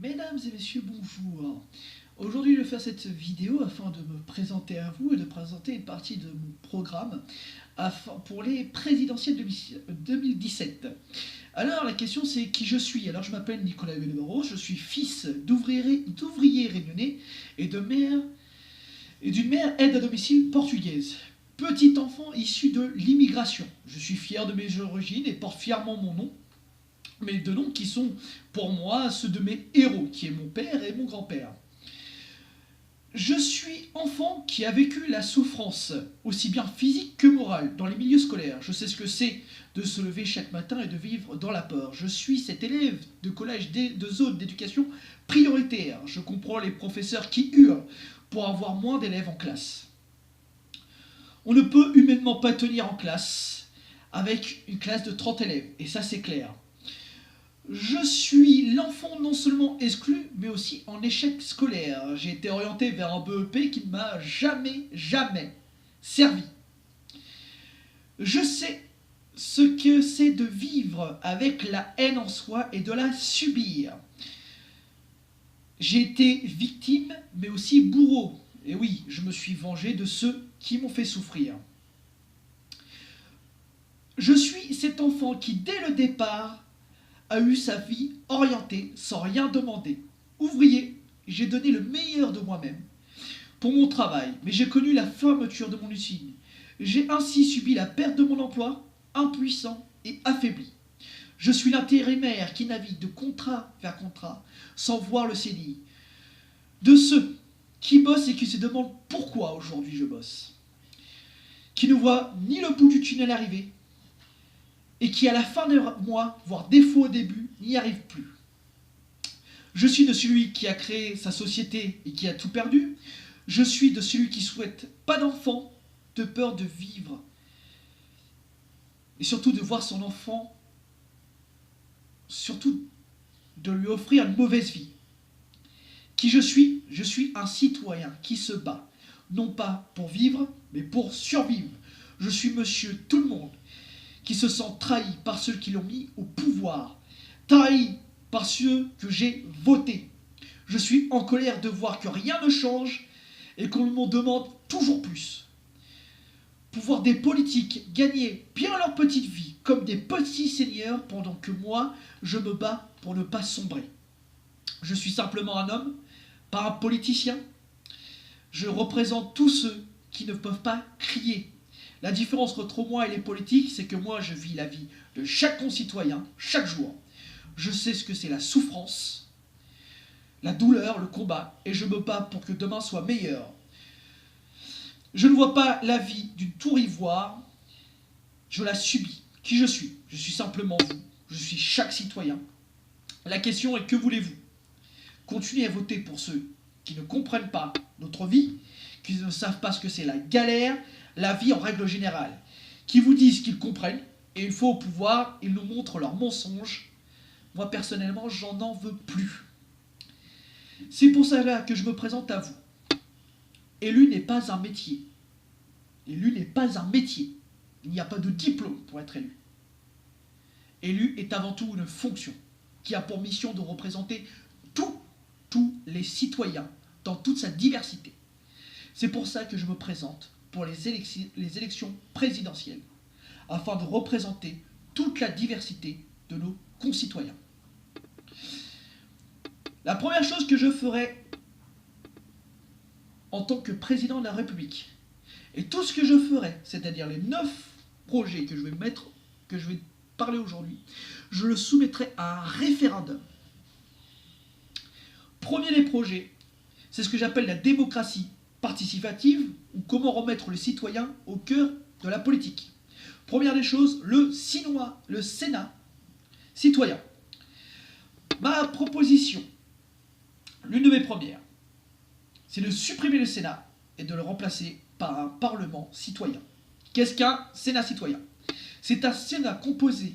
Mesdames et messieurs, bonjour. Aujourd'hui, je vais faire cette vidéo afin de me présenter à vous et de présenter une partie de mon programme pour les présidentielles 2017. Alors, la question c'est qui je suis. Alors, je m'appelle Nicolas Bellebaros, je suis fils d'ouvrier réunionnais et d'une mère aide à domicile portugaise. Petit enfant issu de l'immigration. Je suis fier de mes origines et porte fièrement mon nom, mais deux noms qui sont pour moi ceux de mes héros, qui est mon père et mon grand-père. Je suis enfant qui a vécu la souffrance, aussi bien physique que morale, dans les milieux scolaires. Je sais ce que c'est de se lever chaque matin et de vivre dans la peur. Je suis cet élève de collège de zone d'éducation prioritaire. Je comprends les professeurs qui hurlent pour avoir moins d'élèves en classe. On ne peut humainement pas tenir en classe avec une classe de 30 élèves, et ça c'est clair. Je suis l'enfant non seulement exclu, mais aussi en échec scolaire. J'ai été orienté vers un BEP qui ne m'a jamais servi. Je sais ce que c'est de vivre avec la haine en soi et de la subir. J'ai été victime, mais aussi bourreau. Et oui, je me suis vengé de ceux qui m'ont fait souffrir. Je suis cet enfant qui, dès le départ, a eu sa vie orientée sans rien demander. Ouvrier, j'ai donné le meilleur de moi-même pour mon travail, mais j'ai connu la fermeture de mon usine. J'ai ainsi subi la perte de mon emploi, impuissant et affaibli. Je suis l'intérimaire qui navigue de contrat vers contrat sans voir le CDI. De ceux qui bossent et qui se demandent pourquoi aujourd'hui je bosse. Qui ne voient ni le bout du tunnel arriver, et qui à la fin du mois, voire défaut au début, n'y arrive plus. Je suis de celui qui a créé sa société et qui a tout perdu. Je suis de celui qui souhaite pas d'enfant, de peur de vivre. Et surtout de voir son enfant, surtout de lui offrir une mauvaise vie. Qui je suis? Je suis un citoyen qui se bat, non pas pour vivre, mais pour survivre. Je suis monsieur tout le monde, qui se sent trahi par ceux qui l'ont mis au pouvoir, trahi par ceux que j'ai votés. Je suis en colère de voir que rien ne change et qu'on m'en demande toujours plus. Pouvoir des politiques gagner bien leur petite vie comme des petits seigneurs pendant que moi, je me bats pour ne pas sombrer. Je suis simplement un homme, pas un politicien. Je représente tous ceux qui ne peuvent pas crier. La différence entre moi et les politiques, c'est que moi, je vis la vie de chaque concitoyen, chaque jour. Je sais ce que c'est la souffrance, la douleur, le combat, et je me bats pour que demain soit meilleur. Je ne vois pas la vie d'une tour ivoire, je la subis. Qui je suis? Je suis simplement vous, je suis chaque citoyen. La question est, que voulez-vous? Continuez à voter pour ceux qui ne comprennent pas notre vie, qui ne savent pas ce que c'est la galère, la vie en règle générale, qui vous disent qu'ils comprennent, et une fois au pouvoir, ils nous montrent leurs mensonges. Moi, personnellement, j'en en veux plus. C'est pour cela que je me présente à vous. Élu n'est pas un métier. Élu n'est pas un métier. Il n'y a pas de diplôme pour être élu. Élu est avant tout une fonction qui a pour mission de représenter tous les citoyens dans toute sa diversité. C'est pour ça que je me présente pour les élections présidentielles, afin de représenter toute la diversité de nos concitoyens. La première chose que je ferai en tant que président de la République, et tout ce que je ferai, c'est-à-dire les 9 projets que je vais parler aujourd'hui, je le soumettrai à un référendum. Premier des projets, c'est ce que j'appelle la démocratie participative, ou comment remettre le citoyen au cœur de la politique. Première des choses, le Sénat citoyen. Ma proposition, l'une de mes premières, c'est de supprimer le Sénat et de le remplacer par un Parlement citoyen. Qu'est-ce qu'un Sénat citoyen? C'est un Sénat composé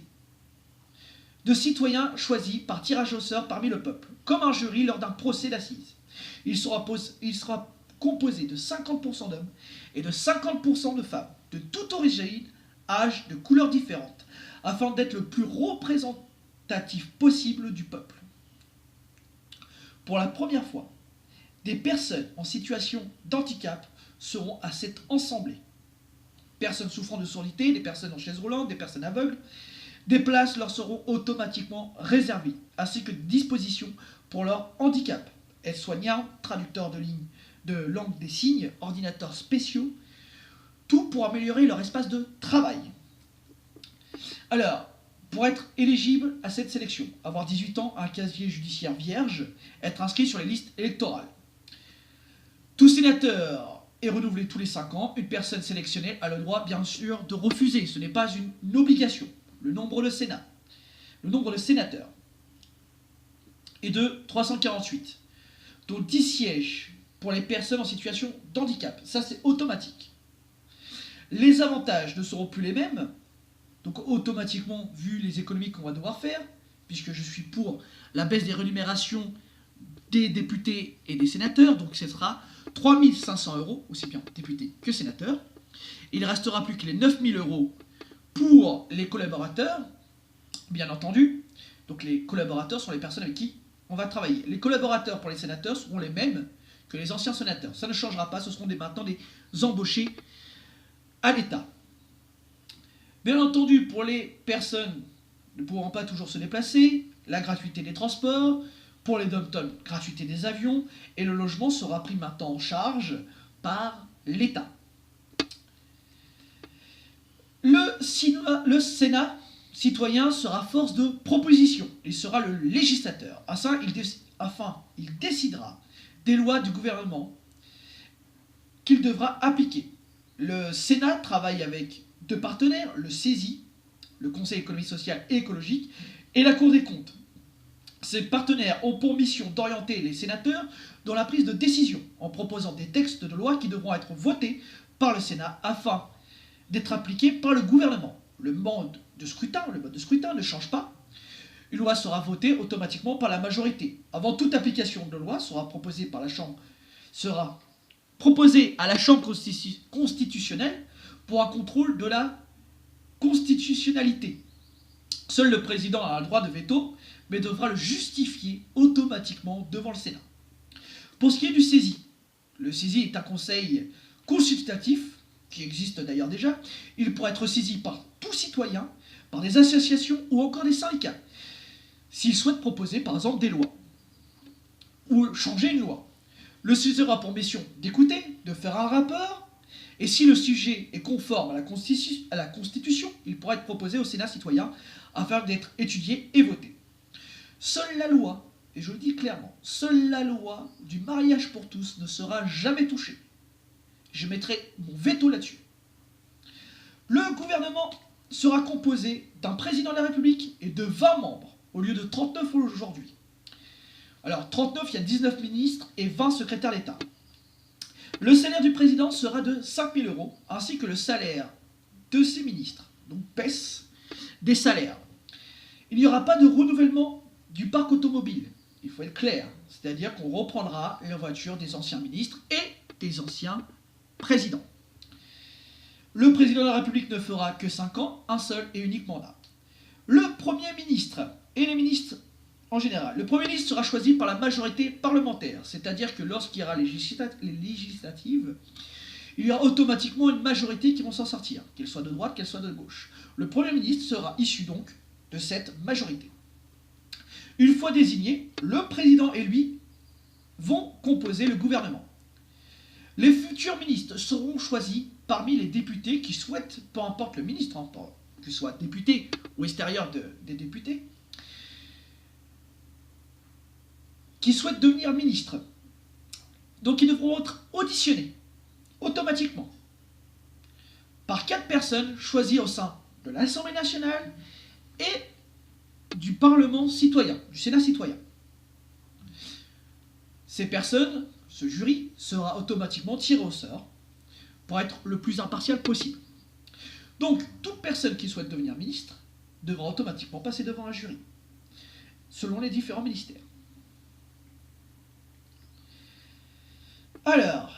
de citoyens choisis par tirage au sort parmi le peuple, comme un jury lors d'un procès d'assises. Il sera composé de 50% d'hommes et de 50% de femmes, de toute origine, âge, de couleurs différentes, afin d'être le plus représentatif possible du peuple. Pour la première fois, des personnes en situation d'handicap seront à cette assemblée. Personnes souffrant de surdité, des personnes en chaise roulante, des personnes aveugles, des places leur seront automatiquement réservées, ainsi que des dispositions pour leur handicap. Aides-soignants, traducteurs de langue des signes, ordinateurs spéciaux, tout pour améliorer leur espace de travail. Alors, pour être éligible à cette sélection, avoir 18 ans, un casier judiciaire vierge, être inscrit sur les listes électorales. Tout sénateur est renouvelé tous les 5 ans. Une personne sélectionnée a le droit, bien sûr, de refuser. Ce n'est pas une obligation. Le nombre de sénateurs est de 348, dont 10 sièges pour les personnes en situation d'handicap. Ça, c'est automatique. Les avantages ne seront plus les mêmes. Donc automatiquement, vu les économies qu'on va devoir faire, puisque je suis pour la baisse des rémunérations des députés et des sénateurs, donc ce sera 3 500 €, aussi bien députés que sénateurs. Il ne restera plus que les 9 000 € pour les collaborateurs, bien entendu. Donc les collaborateurs sont les personnes avec qui on va travailler. Les collaborateurs pour les sénateurs seront les mêmes que les anciens sénateurs. Ça ne changera pas, ce seront maintenant des embauchés à l'État. Bien entendu, pour les personnes ne pouvant pas toujours se déplacer, la gratuité des transports, pour les dom-toms, gratuité des avions, et le logement sera pris maintenant en charge par l'État. Le Sénat citoyen sera force de proposition. Il sera le législateur. Afin, il décidera des lois du gouvernement qu'il devra appliquer. Le Sénat travaille avec 2 partenaires, le CESI, le Conseil économique, social et écologique, et la Cour des comptes. Ces partenaires ont pour mission d'orienter les sénateurs dans la prise de décision, en proposant des textes de loi qui devront être votés par le Sénat afin d'être appliqués par le gouvernement. Le mode de scrutin ne change pas. Une loi sera votée automatiquement par la majorité. Avant toute application de loi sera proposée à la Chambre constitutionnelle pour un contrôle de la constitutionnalité. Seul le président a le droit de veto, mais devra le justifier automatiquement devant le Sénat. Pour ce qui est du CESI, le CESI est un conseil consultatif, qui existe d'ailleurs déjà. Il pourra être saisi par tout citoyen, par des associations ou encore des syndicats, s'il souhaite proposer par exemple des lois, ou changer une loi. Le CESI aura pour mission d'écouter, de faire un rapport, et si le sujet est conforme à la Constitution, il pourra être proposé au Sénat citoyen afin d'être étudié et voté. Seule la loi, et je le dis clairement, seule la loi du mariage pour tous ne sera jamais touchée. Je mettrai mon veto là-dessus. Le gouvernement sera composé d'un président de la République et de 20 membres, au lieu de 39 aujourd'hui. Alors, 39, il y a 19 ministres et 20 secrétaires d'État. Le salaire du président sera de 5 000 €, ainsi que le salaire de ses ministres. Donc, baisse des salaires. Il n'y aura pas de renouvellement du parc automobile. Il faut être clair. C'est-à-dire qu'on reprendra les voitures des anciens ministres et des anciens présidents. Le président de la République ne fera que 5 ans, un seul et unique mandat. Le Premier ministre et les ministres en général. Le Premier ministre sera choisi par la majorité parlementaire, c'est-à-dire que lorsqu'il y aura les législatives, il y aura automatiquement une majorité qui vont s'en sortir, qu'elle soit de droite, qu'elle soit de gauche. Le Premier ministre sera issu donc de cette majorité. Une fois désigné, le président et lui vont composer le gouvernement. Les futurs ministres seront choisis parmi les députés qui souhaitent, peu importe le ministre, que ce soit député ou extérieur des députés, qui souhaitent devenir ministres. Donc ils devront être auditionnés automatiquement par 4 personnes choisies au sein de l'Assemblée nationale et du Parlement citoyen, du Sénat citoyen. Ces personnes, ce jury, sera automatiquement tiré au sort pour être le plus impartial possible. Donc, toute personne qui souhaite devenir ministre devra automatiquement passer devant un jury, selon les différents ministères. Alors,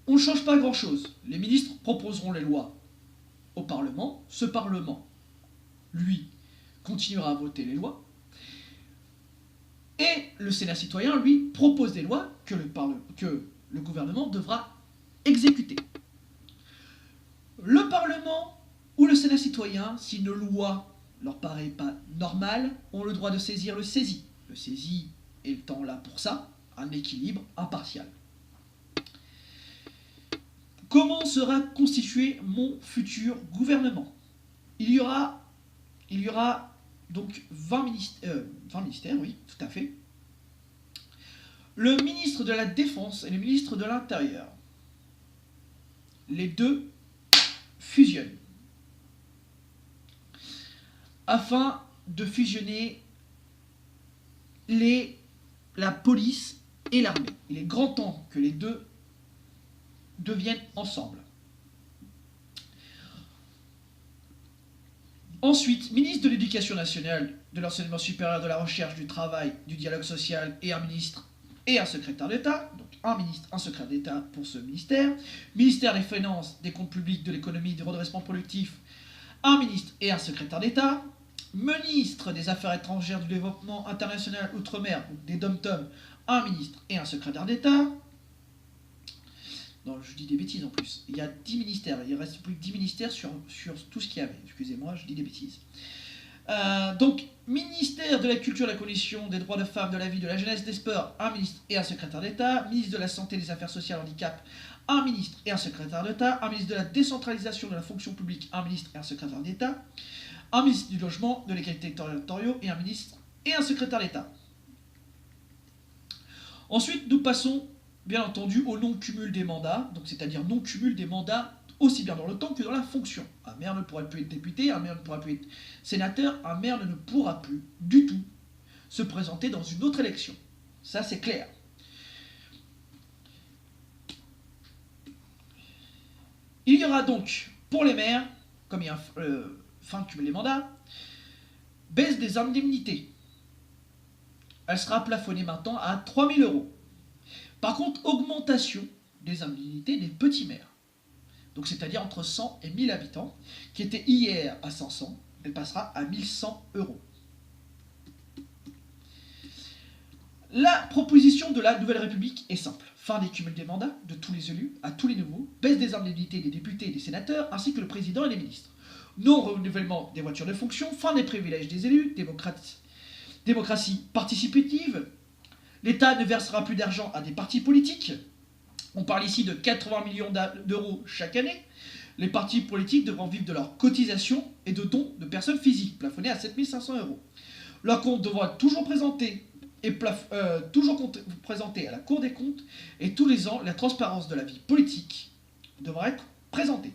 on ne change pas grand-chose. Les ministres proposeront les lois au Parlement. Ce Parlement, lui, continuera à voter les lois. Et le Sénat citoyen, lui, propose des lois que le gouvernement devra exécuter. Le Parlement ou le Sénat citoyen, si une loi leur paraît pas normale, ont le droit de saisir le saisi. Le saisi est le temps là pour ça, un équilibre impartial. Comment sera constitué mon futur gouvernement? Il y aura donc 20 ministères, oui, tout à fait. Le ministre de la Défense et le ministre de l'Intérieur. Les deux fusionnent. Afin de fusionner la police et l'armée. Il est grand temps que les deux deviennent ensemble. Ensuite, ministre de l'Éducation nationale, de l'enseignement supérieur, de la recherche, du travail, du dialogue social et un ministre et un secrétaire d'État. Donc un ministre, un secrétaire d'État pour ce ministère. Ministère des Finances, des comptes publics, de l'économie, du redressement productif, un ministre et un secrétaire d'État. Ministre des Affaires étrangères, du développement international, outre-mer, des DOM-TOM, un ministre et un secrétaire d'État. Non, je dis des bêtises en plus. Il y a 10 ministères. Il reste plus que 10 ministères sur tout ce qu'il y avait. Excusez-moi, je dis des bêtises. Donc, ministère de la Culture, de la Condition, des droits de femmes, de la vie, de la jeunesse, des sports, un ministre et un secrétaire d'État. Ministre de la Santé, des Affaires sociales, handicap, un ministre et un secrétaire d'État. Un ministre de la décentralisation de la fonction publique, un ministre et un secrétaire d'État. Un ministre du logement, de l'égalité territoriale et un ministre et un secrétaire d'État. Ensuite, nous passons bien entendu au non-cumul des mandats, donc c'est-à-dire non-cumul des mandats aussi bien dans le temps que dans la fonction. Un maire ne pourra plus être député, un maire ne pourra plus être sénateur, un maire ne pourra plus du tout se présenter dans une autre élection. Ça, c'est clair. Il y aura donc, pour les maires, comme il y a fin de cumul des mandats, baisse des indemnités. Elle sera plafonnée maintenant à 3 000 €. Par contre, augmentation des indemnités des petits maires. Donc c'est-à-dire entre 100 et 1000 habitants, qui était hier à 500, elle passera à 1100 €. La proposition de la Nouvelle République est simple. Fin des cumuls des mandats de tous les élus à tous les nouveaux, baisse des indemnités des députés et des sénateurs, ainsi que le président et les ministres. Non-renouvellement des voitures de fonction, fin des privilèges des élus, démocratie participative. L'État ne versera plus d'argent à des partis politiques. On parle ici de 80 millions d'euros chaque année. Les partis politiques devront vivre de leurs cotisations et de dons de personnes physiques, plafonnés à 7 500 €. Leur compte devra être toujours présenté à la Cour des comptes et tous les ans, la transparence de la vie politique devra être présentée.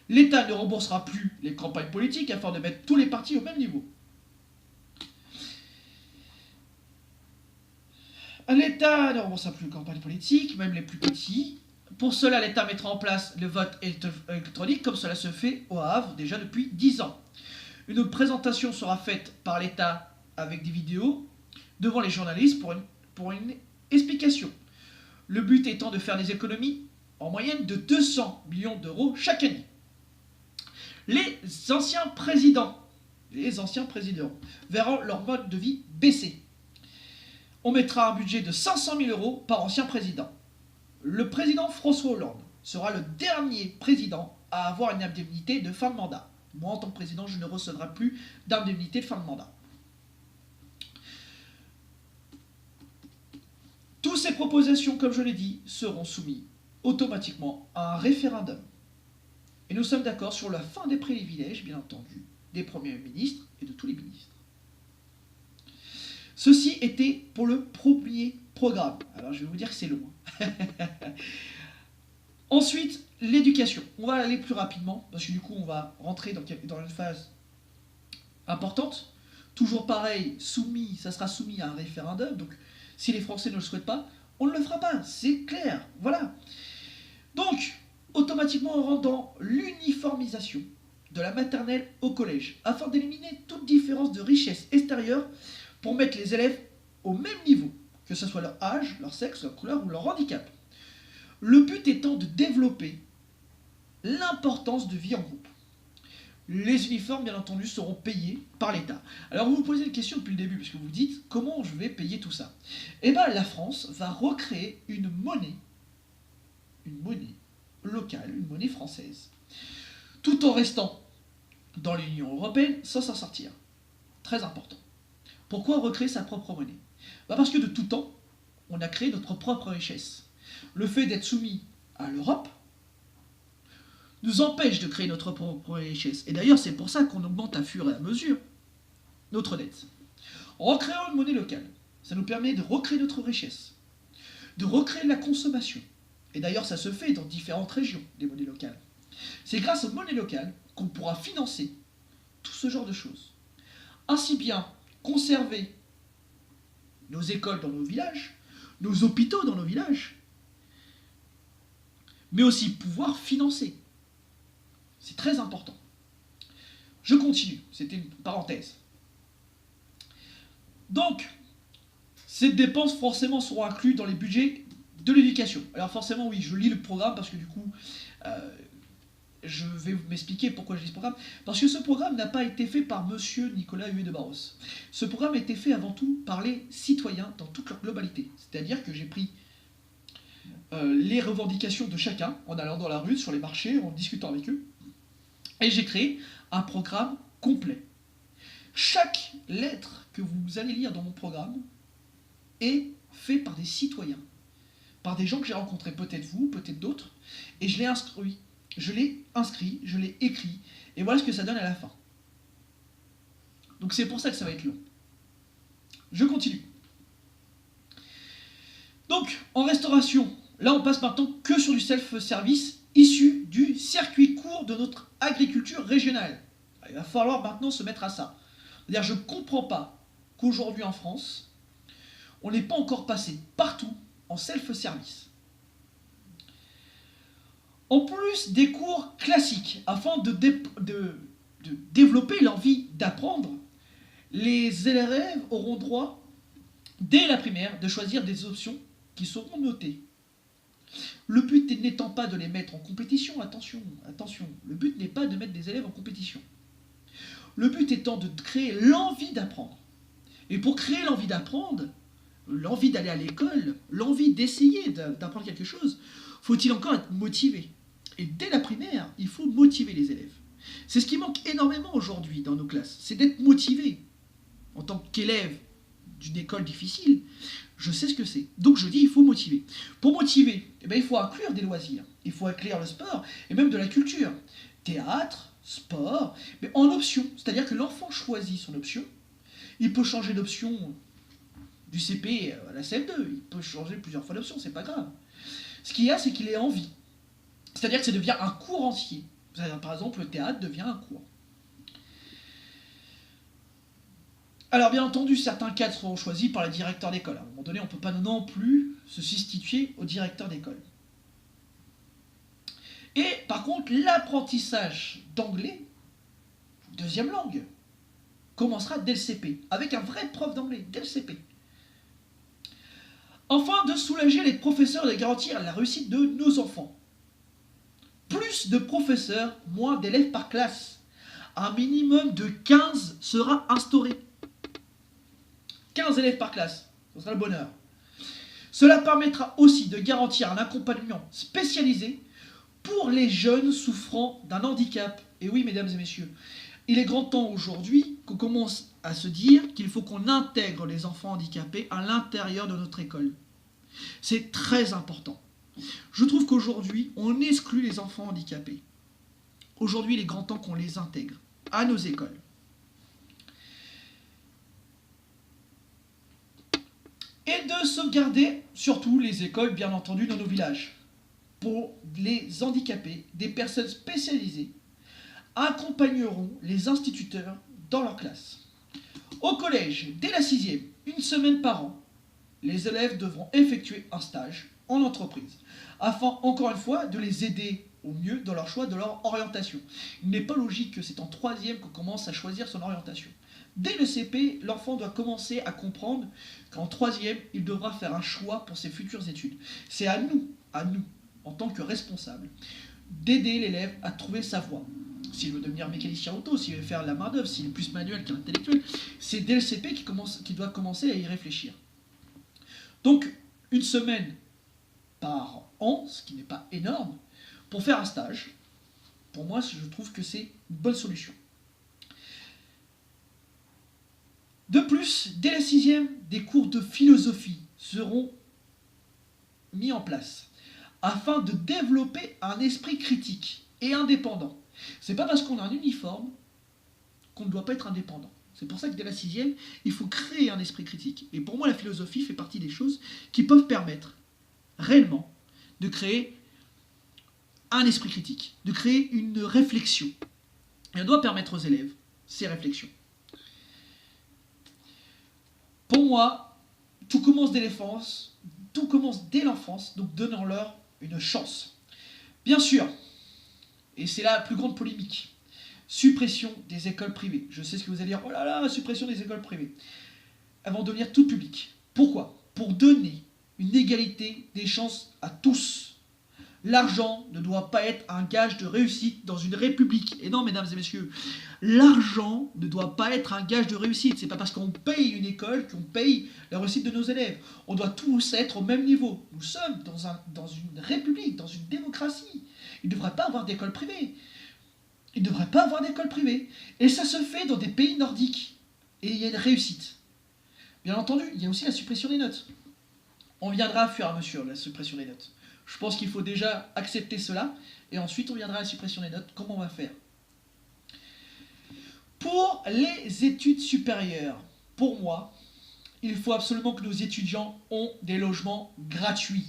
L'État ne remboursera plus les campagnes politiques afin de mettre tous les partis au même niveau. L'État ne remboursera plus les campagnes politiques, même les plus petits. Pour cela, l'État mettra en place le vote électronique, comme cela se fait au Havre déjà depuis 10 ans. Une présentation sera faite par l'État avec des vidéos devant les journalistes pour une explication. Le but étant de faire des économies en moyenne de 200 millions d'euros chaque année. Les anciens présidents verront leur mode de vie baisser. On mettra un budget de 500 000 € par ancien président. Le président François Hollande sera le dernier président à avoir une indemnité de fin de mandat. Moi, en tant que président, je ne recevrai plus d'indemnité de fin de mandat. Toutes ces propositions, comme je l'ai dit, seront soumises automatiquement à un référendum. Et nous sommes d'accord sur la fin des privilèges, bien entendu, des premiers ministres et de tous les ministres. Ceci était pour le premier programme. Alors je vais vous dire que c'est long. Ensuite, l'éducation. On va aller plus rapidement, parce que du coup on va rentrer dans une phase importante. Toujours pareil, ça sera soumis à un référendum. Donc si les Français ne le souhaitent pas, on ne le fera pas. C'est clair. Voilà. Donc, automatiquement on rentre dans l'uniformisation de la maternelle au collège, afin d'éliminer toute différence de richesse extérieure pour mettre les élèves au même niveau, que ce soit leur âge, leur sexe, leur couleur ou leur handicap. Le but étant de développer l'importance de vie en groupe. les uniformes, bien entendu, seront payés par l'État. Alors vous vous posez une question depuis le début, parce que vous vous dites, comment je vais payer tout ça? Eh bien, la France va recréer une monnaie locale, une monnaie française, tout en restant dans l'Union européenne sans s'en sortir. Très important. Pourquoi recréer sa propre monnaie? Parce que de tout temps, on a créé notre propre richesse. Le fait d'être soumis à l'Europe nous empêche de créer notre propre richesse. Et d'ailleurs, c'est pour ça qu'on augmente à fur et à mesure notre dette. En recréant une monnaie locale, ça nous permet de recréer notre richesse, de recréer la consommation. Et d'ailleurs, ça se fait dans différentes régions, des monnaies locales. C'est grâce aux monnaies locales qu'on pourra financer tout ce genre de choses. Ainsi bien, conserver nos écoles dans nos villages, nos hôpitaux dans nos villages, mais aussi pouvoir financer. C'est très important. Je continue, c'était une parenthèse. Donc, ces dépenses forcément seront incluses dans les budgets de l'éducation. Alors forcément, oui, je lis le programme parce que du coup, je vais m'expliquer pourquoi je lis ce programme. Parce que ce programme n'a pas été fait par Monsieur Nicolas Huet de Barros. Ce programme a été fait avant tout par les citoyens dans toute leur globalité. C'est-à-dire que j'ai pris les revendications de chacun en allant dans la rue, sur les marchés, en discutant avec eux. Et j'ai créé un programme complet. Chaque lettre que vous allez lire dans mon programme est faite par des citoyens, par des gens que j'ai rencontrés, peut-être vous, peut-être d'autres, et je l'ai instruit, je l'ai écrit, et voilà ce que ça donne à la fin. Donc c'est pour ça que ça va être long. Je continue. Donc, en restauration, là on passe maintenant que sur du self-service issu du circuit court de notre agriculture régionale. Il va falloir maintenant se mettre à ça. C'est-à-dire, je ne comprends pas qu'aujourd'hui en France, on n'est pas encore passé partout en self-service. En plus des cours classiques, afin de développer l'envie d'apprendre, les élèves auront droit, dès la primaire, de choisir des options qui seront notées. Le but n'étant pas de les mettre en compétition, attention, le but n'est pas de mettre des élèves en compétition. Le but étant de créer l'envie d'apprendre. Et pour créer l'envie d'apprendre, l'envie d'aller à l'école, l'envie d'essayer d'apprendre quelque chose, faut-il encore être motivé. Et dès la primaire, il faut motiver les élèves. C'est ce qui manque énormément aujourd'hui dans nos classes, c'est d'être motivé. En tant qu'élève d'une école difficile, je sais ce que c'est. Donc je dis, il faut motiver. Pour motiver, eh bien, il faut inclure des loisirs. Il faut inclure le sport et même de la culture. Théâtre, sport, mais en option. C'est-à-dire que l'enfant choisit son option. Il peut changer d'option du CP à la CM2. Il peut changer plusieurs fois d'option, c'est pas grave. Ce qu'il y a, c'est qu'il ait envie. C'est-à-dire que ça devient un cours entier. Par exemple, le théâtre devient un cours. Alors bien entendu, certains cadres seront choisis par les directeurs d'école. À un moment donné, on ne peut pas non plus se substituer au directeur d'école. Et par contre, l'apprentissage d'anglais, deuxième langue, commencera dès le CP, avec un vrai prof d'anglais, dès le CP. Afin de soulager les professeurs et de garantir la réussite de nos enfants. Plus de professeurs, moins d'élèves par classe. Un minimum de 15 sera instauré. 15 élèves par classe, ce sera le bonheur. Cela permettra aussi de garantir un accompagnement spécialisé pour les jeunes souffrant d'un handicap. Et oui, mesdames et messieurs, il est grand temps aujourd'hui qu'on commence à se dire qu'il faut qu'on intègre les enfants handicapés à l'intérieur de notre école. C'est très important. Je trouve qu'aujourd'hui, on exclut les enfants handicapés. Aujourd'hui, il est grand temps qu'on les intègre à nos écoles. Et de sauvegarder surtout les écoles, bien entendu, dans nos villages. Pour les handicapés, des personnes spécialisées accompagneront les instituteurs dans leur classe. Au collège, dès la 6e, une semaine par an, les élèves devront effectuer un stage en entreprise, afin, encore une fois, de les aider au mieux dans leur choix de leur orientation. Il n'est pas logique que c'est en 3e qu'on commence à choisir son orientation. Dès le CP, l'enfant doit commencer à comprendre qu'en 3e, il devra faire un choix pour ses futures études. C'est à nous, en tant que responsables, d'aider l'élève à trouver sa voie. s'il veut devenir mécanicien auto, s'il veut faire la main-d'œuvre, s'il est plus manuel qu'intellectuel, c'est dès le CP qu'il doit commencer à y réfléchir. Donc, une semaine par an, ce qui n'est pas énorme, pour faire un stage, pour moi, je trouve que c'est une bonne solution. De plus, dès la 6e, des cours de philosophie seront mis en place afin de développer un esprit critique et indépendant. C'est pas parce qu'on a un uniforme qu'on ne doit pas être indépendant. C'est pour ça que dès la 6e, il faut créer un esprit critique. Et pour moi, la philosophie fait partie des choses qui peuvent permettre réellement de créer un esprit critique, de créer une réflexion. Et on doit permettre aux élèves ces réflexions. Pour moi, tout commence dès l'enfance, donc donnons-leur une chance. Bien sûr, et c'est la plus grande polémique, suppression des écoles privées. Je sais ce que vous allez dire, oh là là, suppression des écoles privées. Elles vont devenir toutes publiques. Pourquoi? Pour donner une égalité des chances à tous. L'argent ne doit pas être un gage de réussite dans une république. Et non, mesdames et messieurs, l'argent ne doit pas être un gage de réussite. C'est pas parce qu'on paye une école qu'on paye la réussite de nos élèves. On doit tous être au même niveau. Nous sommes dans une république, dans une démocratie. Il ne devrait pas avoir d'école privée. Il ne devrait pas avoir d'école privée. Et ça se fait dans des pays nordiques. Et il y a une réussite. Bien entendu, il y a aussi la suppression des notes. On viendra à fur et à mesure la suppression des notes. Je pense qu'il faut déjà accepter cela, et ensuite on viendra à la suppression des notes. Comment on va faire? Pour les études supérieures, pour moi, il faut absolument que nos étudiants aient des logements gratuits.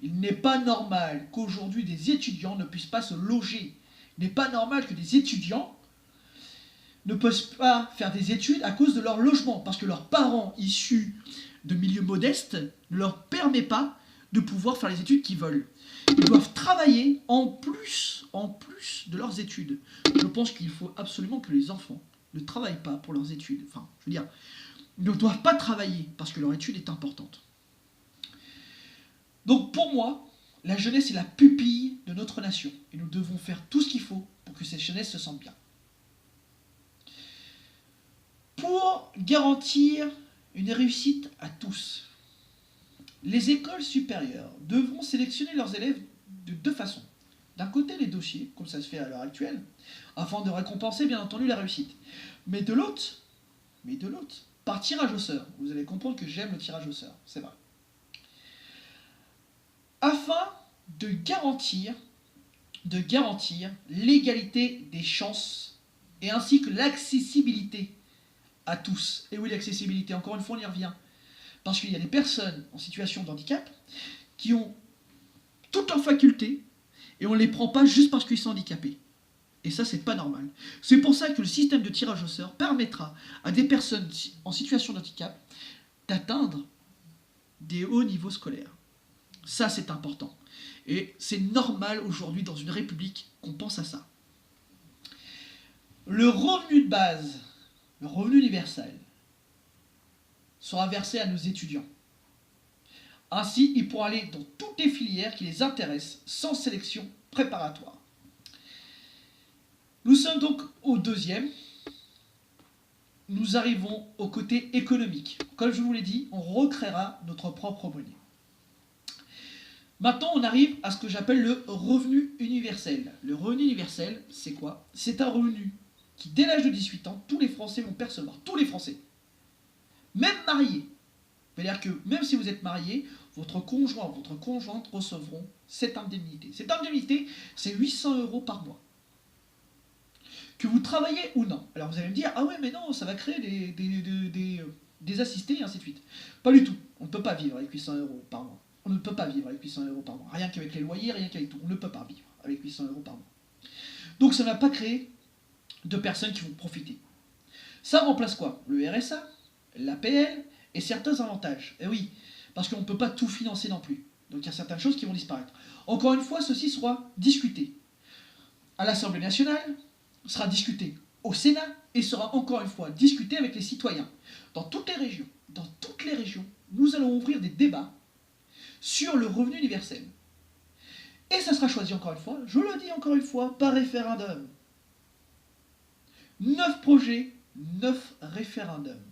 Il n'est pas normal qu'aujourd'hui des étudiants ne puissent pas se loger. Il n'est pas normal que des étudiants ne peuvent pas faire des études à cause de leur logement, parce que leurs parents issus de milieux modestes ne leur permettent pas de pouvoir faire les études qu'ils veulent. Ils doivent travailler en plus de leurs études. Je pense qu'il faut absolument que les enfants ne travaillent pas pour leurs études. Enfin, je veux dire, ils ne doivent pas travailler parce que leur étude est importante. Donc pour moi, la jeunesse est la pupille de notre nation. Et nous devons faire tout ce qu'il faut pour que cette jeunesse se sente bien. Pour garantir une réussite à tous, les écoles supérieures devront sélectionner leurs élèves de deux façons. D'un côté, les dossiers, comme ça se fait à l'heure actuelle, afin de récompenser bien entendu la réussite. Mais de l'autre, par tirage au sort. Vous allez comprendre que j'aime le tirage au sort, c'est vrai. Afin de garantir l'égalité des chances et ainsi que l'accessibilité à tous. Et oui, l'accessibilité, encore une fois, on y revient. Parce qu'il y a des personnes en situation de handicap qui ont toutes leurs facultés et on ne les prend pas juste parce qu'ils sont handicapés. Et ça, c'est pas normal. C'est pour ça que le système de tirage au sort permettra à des personnes en situation de handicap d'atteindre des hauts niveaux scolaires. Ça, c'est important. Et c'est normal aujourd'hui dans une république qu'on pense à ça. Le revenu de base, le revenu universel, sera versé à nos étudiants. Ainsi, ils pourront aller dans toutes les filières qui les intéressent sans sélection préparatoire. Nous sommes donc au deuxième. Nous arrivons au côté économique. Comme je vous l'ai dit, on recréera notre propre monnaie. Maintenant, on arrive à ce que j'appelle le revenu universel. Le revenu universel, c'est quoi? C'est un revenu qui, dès l'âge de 18 ans, tous les Français vont percevoir. Tous les Français. Même mariés. C'est-à-dire que même si vous êtes marié, votre conjoint ou votre conjointe recevront cette indemnité. Cette indemnité, c'est 800 € par mois. Que vous travaillez ou non. Alors vous allez me dire, ah ouais mais non, ça va créer des assistés et ainsi de suite. Pas du tout. On ne peut pas vivre avec 800 € par mois. On ne peut pas vivre avec 800 € par mois. Rien qu'avec les loyers, rien qu'avec tout. On ne peut pas vivre avec 800 € par mois. Donc ça ne va pas créer de personnes qui vont profiter. Ça remplace quoi? Le RSA, l'APL et certains avantages. Et oui, parce qu'on ne peut pas tout financer non plus. Donc il y a certaines choses qui vont disparaître. Encore une fois, ceci sera discuté à l'Assemblée nationale, sera discuté au Sénat et sera encore une fois discuté avec les citoyens. Dans toutes les régions, nous allons ouvrir des débats sur le revenu universel. Et ça sera choisi encore une fois, je le dis encore une fois, par référendum. 9 projets, 9 référendums.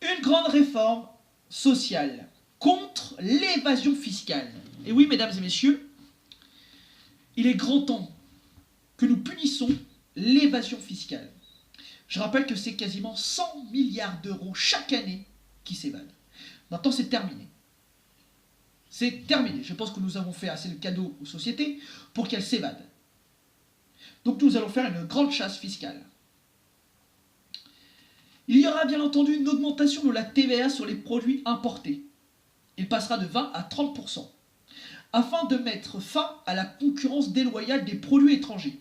Une grande réforme sociale contre l'évasion fiscale. Et oui, mesdames et messieurs, il est grand temps que nous punissons l'évasion fiscale. Je rappelle que c'est quasiment 100 milliards d'euros chaque année qui s'évadent. Maintenant, c'est terminé. C'est terminé. Je pense que nous avons fait assez de cadeaux aux sociétés pour qu'elles s'évadent. Donc nous allons faire une grande chasse fiscale. Il y aura bien entendu une augmentation de la TVA sur les produits importés. Il passera de 20 à 30%, afin de mettre fin à la concurrence déloyale des produits étrangers.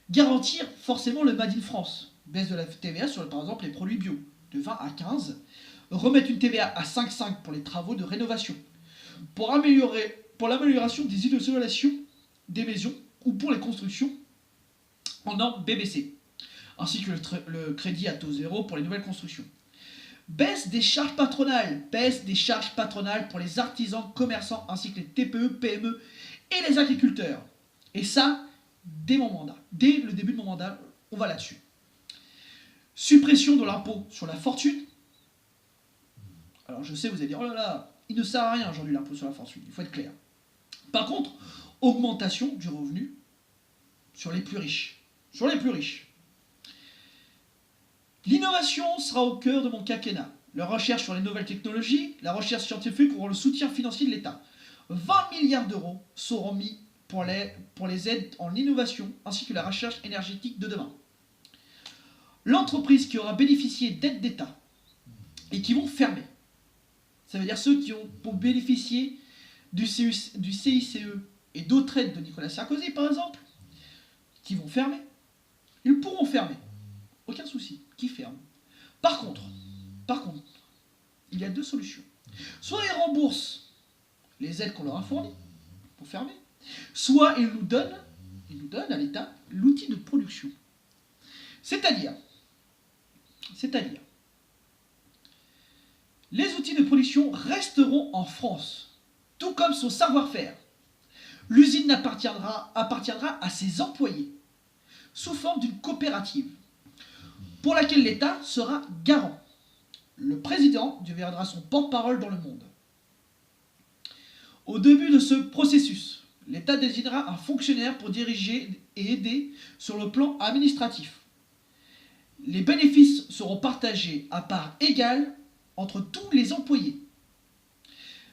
Garantir forcément le Made in France. Baisse de la TVA sur, par exemple, les produits bio, de 20 à 15. Remettre une TVA à 5,5 pour les travaux de rénovation. Pour l'amélioration des isolations des maisons ou pour les constructions en normes BBC. Ainsi que le crédit à taux zéro pour les nouvelles constructions. Baisse des charges patronales pour les artisans, commerçants, ainsi que les TPE, PME et les agriculteurs. Et ça, dès mon mandat. Dès le début de mon mandat, on va là-dessus. Suppression de l'impôt sur la fortune. Alors je sais, vous allez dire, oh là là, il ne sert à rien aujourd'hui l'impôt sur la fortune, il faut être clair. Par contre, augmentation du revenu sur les plus riches. Sur les plus riches. L'innovation sera au cœur de mon quinquennat. La recherche sur les nouvelles technologies, la recherche scientifique auront le soutien financier de l'État. 20 milliards d'euros seront mis pour les aides en innovation ainsi que la recherche énergétique de demain. L'entreprise qui aura bénéficié d'aides d'État et qui vont fermer, ça veut dire ceux qui ont pour bénéficier du CICE et d'autres aides de Nicolas Sarkozy par exemple, qui vont fermer, ils pourront fermer. Aucun souci, qui ferme. Par contre, il y a deux solutions. Soit ils remboursent les aides qu'on leur a fournies pour fermer, soit ils nous donnent à l'État l'outil de production. C'est-à-dire, les outils de production resteront en France, tout comme son savoir-faire. L'usine appartiendra à ses employés, sous forme d'une coopérative, pour laquelle l'État sera garant. Le président deviendra son porte-parole dans le monde. Au début de ce processus, l'État désignera un fonctionnaire pour diriger et aider sur le plan administratif. Les bénéfices seront partagés à part égale entre tous les employés.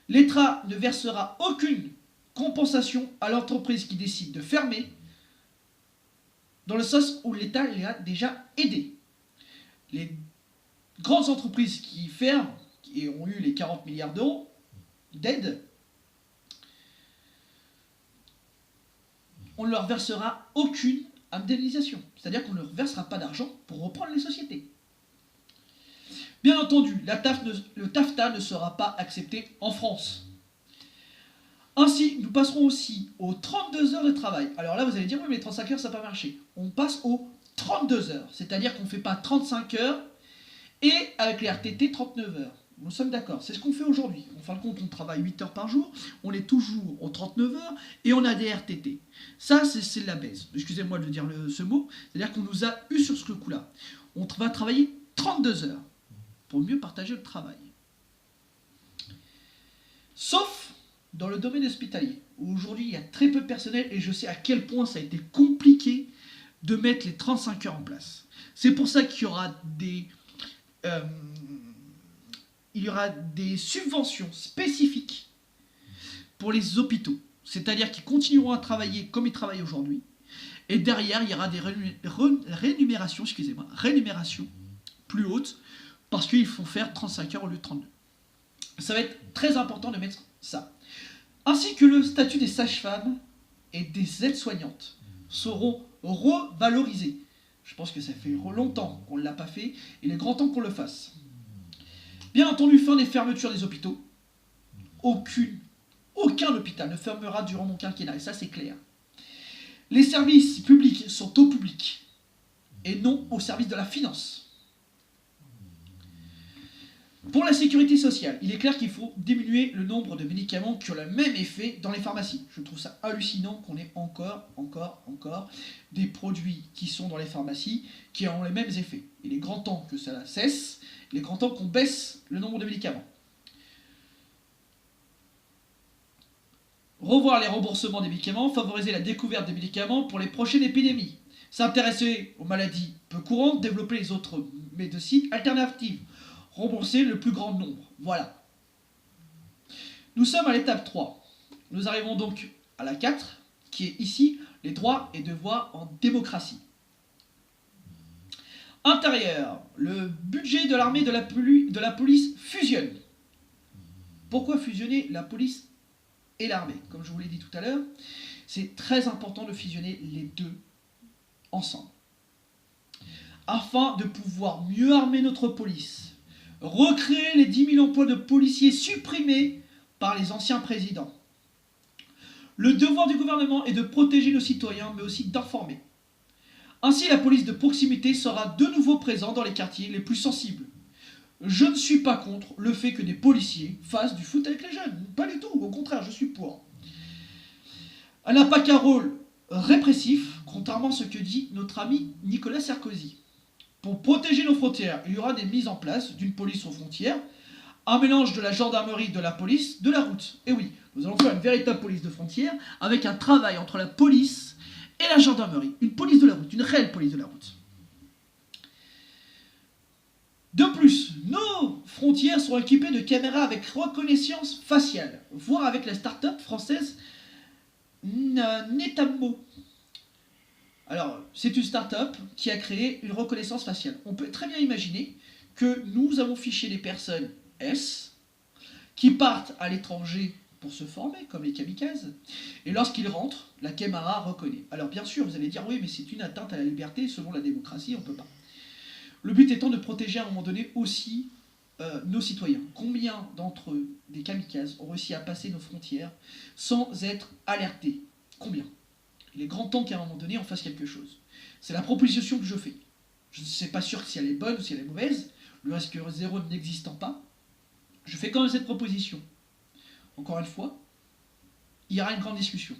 L'État ne versera aucune compensation à l'entreprise qui décide de fermer, dans le sens où l'État les a déjà aidés. Les grandes entreprises qui ferment et ont eu les 40 milliards d'euros d'aide, on ne leur versera aucune indemnisation. C'est-à-dire qu'on ne leur versera pas d'argent pour reprendre les sociétés. Bien entendu, le TAFTA ne sera pas accepté en France. Ainsi, nous passerons aussi aux 32 heures de travail. Alors là, vous allez dire, oui, mais 35 heures, ça n'a pas marché. On passe aux 32 heures. C'est-à-dire qu'on ne fait pas 35 heures et avec les RTT, 39 heures. Nous sommes d'accord, c'est ce qu'on fait aujourd'hui. En fin de compte, on travaille 8 heures par jour, on est toujours aux 39 heures et on a des RTT. Ça, c'est la baisse. Excusez-moi de dire ce mot. C'est-à-dire qu'on nous a eu sur ce coup-là. On va travailler 32 heures pour mieux partager le travail. Sauf dans le domaine hospitalier, où aujourd'hui il y a très peu de personnel et je sais à quel point ça a été compliqué de mettre les 35 heures en place. C'est pour ça qu'il y aura des subventions spécifiques pour les hôpitaux, c'est-à-dire qu'ils continueront à travailler comme ils travaillent aujourd'hui, et derrière il y aura des rémunérations plus hautes, parce qu'ils font faire 35 heures au lieu de 32. Ça va être très important de mettre ça. Ainsi que le statut des sages-femmes et des aides-soignantes seront revalorisés. Je pense que ça fait longtemps qu'on ne l'a pas fait, il est grand temps qu'on le fasse. Bien entendu, fin des fermetures des hôpitaux. Aucun hôpital ne fermera durant mon quinquennat, et ça c'est clair. Les services publics sont au public, et non au service de la finance. Pour la sécurité sociale, il est clair qu'il faut diminuer le nombre de médicaments qui ont le même effet dans les pharmacies. Je trouve ça hallucinant qu'on ait encore des produits qui sont dans les pharmacies qui ont les mêmes effets. Il est grand temps que cela cesse, il est grand temps qu'on baisse le nombre de médicaments. Revoir les remboursements des médicaments, favoriser la découverte des médicaments pour les prochaines épidémies. S'intéresser aux maladies peu courantes, développer les autres médecines alternatives. Rembourser le plus grand nombre. Voilà. Nous sommes à l'étape 3. Nous arrivons donc à la 4, qui est ici les droits et devoirs en démocratie. Intérieur. Le budget de l'armée de la police fusionne. Pourquoi fusionner la police et l'armée? Comme je vous l'ai dit tout à l'heure, c'est très important de fusionner les deux ensemble. Afin de pouvoir mieux armer notre police, recréer les 10 000 emplois de policiers supprimés par les anciens présidents. Le devoir du gouvernement est de protéger nos citoyens, mais aussi d'informer. Ainsi, la police de proximité sera de nouveau présente dans les quartiers les plus sensibles. Je ne suis pas contre le fait que des policiers fassent du foot avec les jeunes. Pas du tout, au contraire, je suis pour. Elle n'a pas qu'un rôle répressif, contrairement à ce que dit notre ami Nicolas Sarkozy. Pour protéger nos frontières, il y aura des mises en place d'une police aux frontières, un mélange de la gendarmerie, de la police, de la route. Et oui, nous allons faire une véritable police de frontières avec un travail entre la police et la gendarmerie. Une police de la route, une réelle police de la route. De plus, nos frontières seront équipées de caméras avec reconnaissance faciale, voire avec la start-up française Netammo. Alors, c'est une start-up qui a créé une reconnaissance faciale. On peut très bien imaginer que nous avons fiché des personnes S qui partent à l'étranger pour se former, comme les kamikazes, et lorsqu'ils rentrent, la caméra reconnaît. Alors bien sûr, vous allez dire, oui, mais c'est une atteinte à la liberté, selon la démocratie, on ne peut pas. Le but étant de protéger à un moment donné aussi nos citoyens. Combien d'entre eux, des kamikazes, ont réussi à passer nos frontières sans être alertés? Combien? Il est grand temps qu'à un moment donné, on fasse quelque chose. C'est la proposition que je fais. Je ne sais pas sûr si elle est bonne ou si elle est mauvaise, le risque zéro n'existant pas. Je fais quand même cette proposition. Encore une fois, il y aura une grande discussion.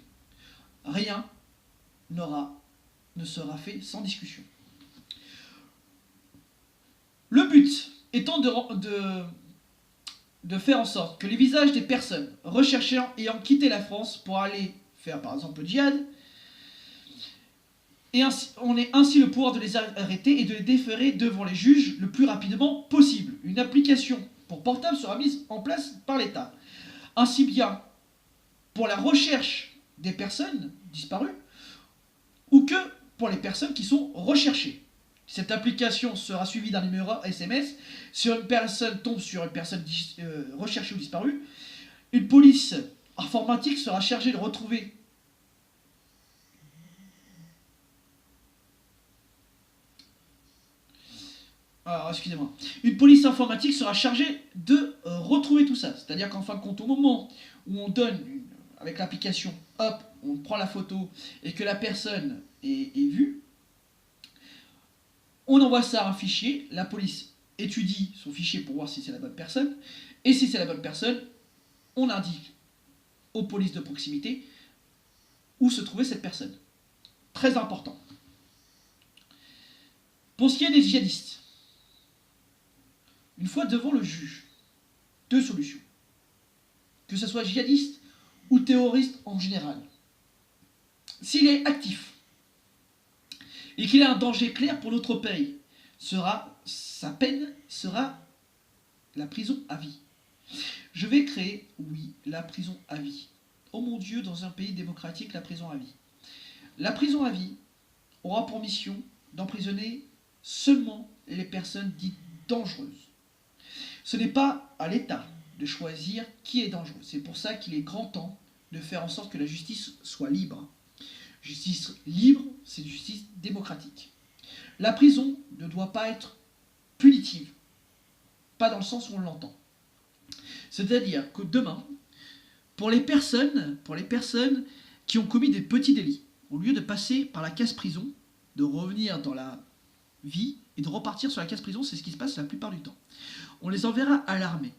Rien ne sera fait sans discussion. Le but étant de faire en sorte que les visages des personnes recherchant ayant quitté la France pour aller faire par exemple le djihad, et on ait ainsi le pouvoir de les arrêter et de les déférer devant les juges le plus rapidement possible. Une application pour portable sera mise en place par l'État. Ainsi bien pour la recherche des personnes disparues ou que pour les personnes qui sont recherchées. Cette application sera suivie d'un numéro SMS. Si une personne tombe sur une personne recherchée ou disparue, une police informatique sera chargée de retrouver excusez-moi. Une police informatique sera chargée de retrouver tout ça. C'est-à-dire qu'en fin de compte, au moment où on donne, avec l'application, hop, on prend la photo et que la personne est vue, on envoie ça à un fichier, la police étudie son fichier pour voir si c'est la bonne personne, et si c'est la bonne personne, on indique aux polices de proximité où se trouvait cette personne. Très important. Pour ce qui est des djihadistes, une fois devant le juge, deux solutions. Que ce soit djihadiste ou terroriste en général. S'il est actif et qu'il a un danger clair pour notre pays, sa peine sera la prison à vie. Je vais créer, oui, la prison à vie. Oh mon Dieu, dans un pays démocratique, la prison à vie. La prison à vie aura pour mission d'emprisonner seulement les personnes dites dangereuses. Ce n'est pas à l'État de choisir qui est dangereux. C'est pour ça qu'il est grand temps de faire en sorte que la justice soit libre. Justice libre, c'est justice démocratique. La prison ne doit pas être punitive. Pas dans le sens où on l'entend. C'est-à-dire que demain, pour les personnes qui ont commis des petits délits, au lieu de passer par la case prison, de revenir dans la vie et de repartir sur la case prison, c'est ce qui se passe la plupart du temps. on les enverra à l'armée.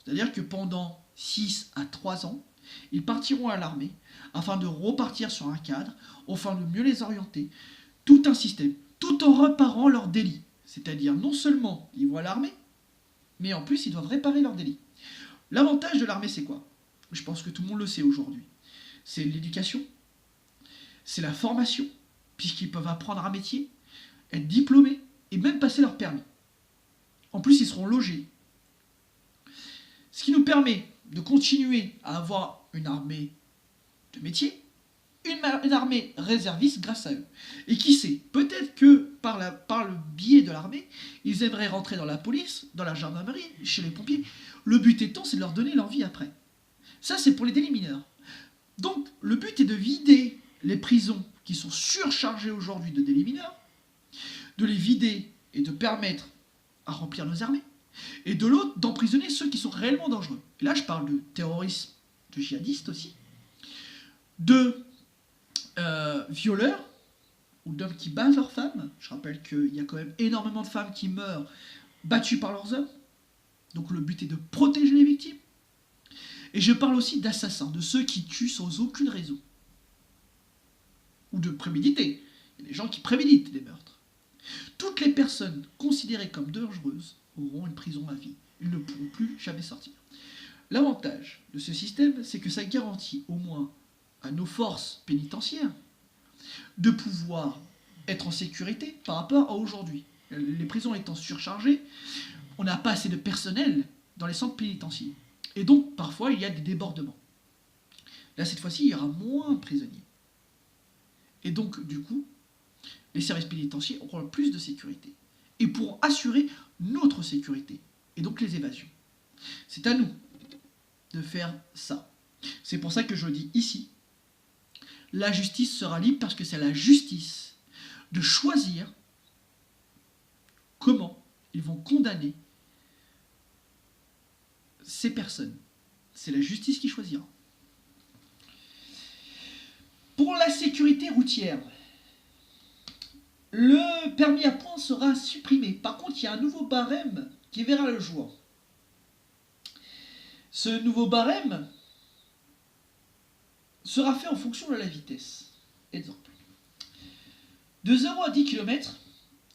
C'est-à-dire que pendant 6 à 3 ans, ils partiront à l'armée afin de repartir sur un cadre, afin de mieux les orienter, tout un système, tout en réparant leurs délits. C'est-à-dire non seulement ils vont à l'armée, mais en plus ils doivent réparer leurs délits. L'avantage de l'armée, c'est quoi? Je pense que tout le monde le sait aujourd'hui. C'est l'éducation, c'est la formation, puisqu'ils peuvent apprendre un métier, être diplômés et même passer leur permis. En plus, ils seront logés. Ce qui nous permet de continuer à avoir une armée de métier, une armée réserviste grâce à eux. Et qui sait, peut-être que par le biais de l'armée, ils aimeraient rentrer dans la police, dans la gendarmerie, chez les pompiers. Le but étant, c'est de leur donner leur vie après. Ça, c'est pour les délits mineurs. Donc, le but est de vider les prisons qui sont surchargées aujourd'hui de délits mineurs, de les vider et de permettre à remplir nos armées, et de l'autre, d'emprisonner ceux qui sont réellement dangereux. Et là, je parle de terrorisme, de djihadistes aussi, de violeurs, ou d'hommes qui battent leurs femmes. Je rappelle qu'il y a quand même énormément de femmes qui meurent battues par leurs hommes. Donc le but est de protéger les victimes. Et je parle aussi d'assassins, de ceux qui tuent sans aucune raison. Ou de préméditer. Il y a des gens qui préméditent des meurtres. Toutes les personnes considérées comme dangereuses auront une prison à vie. Ils ne pourront plus jamais sortir. L'avantage de ce système, c'est que ça garantit au moins à nos forces pénitentiaires de pouvoir être en sécurité par rapport à aujourd'hui. Les prisons étant surchargées, on n'a pas assez de personnel dans les centres pénitentiaires. Et donc, parfois, il y a des débordements. Là, cette fois-ci, il y aura moins de prisonniers. Et donc, du coup, les services pénitentiaires auront plus de sécurité. Et pourront assurer notre sécurité. Et donc, les évasions. C'est à nous de faire ça. C'est pour ça que je dis ici, la justice sera libre parce que c'est à la justice de choisir comment ils vont condamner ces personnes. C'est la justice qui choisira. Pour la sécurité routière, le permis à points sera supprimé. Par contre, il y a un nouveau barème qui verra le jour. Ce nouveau barème sera fait en fonction de la vitesse. Exemple. De 0 à 10 km,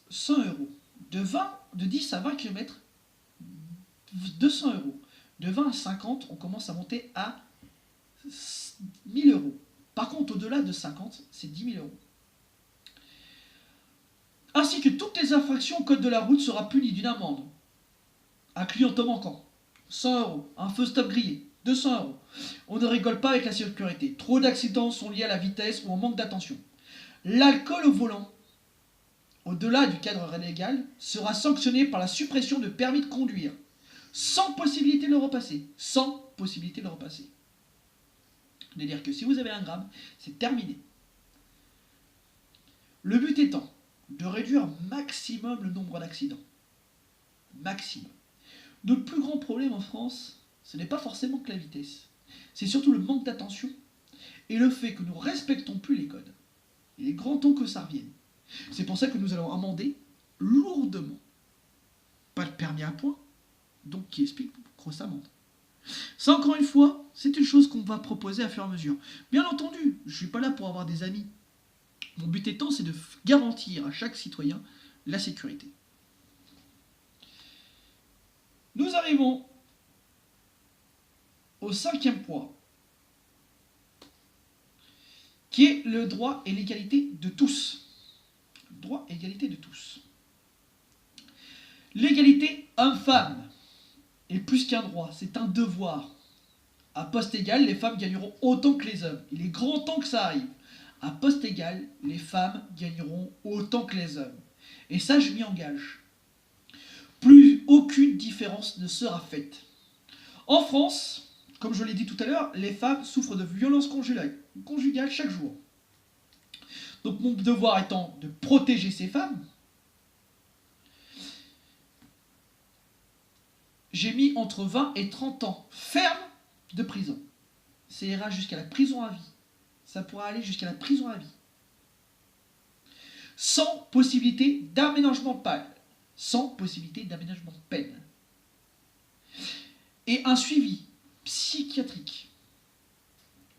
100 euros. De 10 à 20 km, 200 euros. De 20 à 50, on commence à monter à 1000 euros. Par contre, au-delà de 50, c'est 10 000 euros. Ainsi que toutes les infractions au code de la route sera punies d'une amende. Un clignotant manquant, 100 euros. Un feu stop grillé, 200 euros. On ne rigole pas avec la sécurité. Trop d'accidents sont liés à la vitesse ou au manque d'attention. L'alcool au volant, au-delà du cadre légal, sera sanctionné par la suppression de permis de conduire, sans possibilité de le repasser. Sans possibilité de le repasser. C'est-à-dire que si vous avez 1 gramme, c'est terminé. Le but étant de réduire maximum le nombre d'accidents. Maximum. Notre plus grand problème en France, ce n'est pas forcément que la vitesse. C'est surtout le manque d'attention et le fait que nous ne respectons plus les codes. Il est grand temps que ça revienne. C'est pour ça que nous allons amender lourdement. Pas de permis à points, donc qui explique grosse amende. Ça, encore une fois, c'est une chose qu'on va proposer à fur et à mesure. Bien entendu, je ne suis pas là pour avoir des amis. Mon but étant, c'est de garantir à chaque citoyen la sécurité. Nous arrivons au 5e point, qui est le droit et l'égalité de tous. Droit et égalité de tous. L'égalité homme-femme est plus qu'un droit, c'est un devoir. À poste égal, les femmes gagneront autant que les hommes. Il est grand temps que ça arrive. À poste égal, les femmes gagneront autant que les hommes. Et ça, je m'y engage. Plus aucune différence ne sera faite. En France, comme je l'ai dit tout à l'heure, les femmes souffrent de violences conjugales chaque jour. Donc mon devoir étant de protéger ces femmes, j'ai mis entre 20 et 30 ans ferme de prison. Ça ira jusqu'à la prison à vie. Ça pourra aller jusqu'à la prison à vie. Sans possibilité d'aménagement de peine. Sans possibilité d'aménagement de peine. et un suivi psychiatrique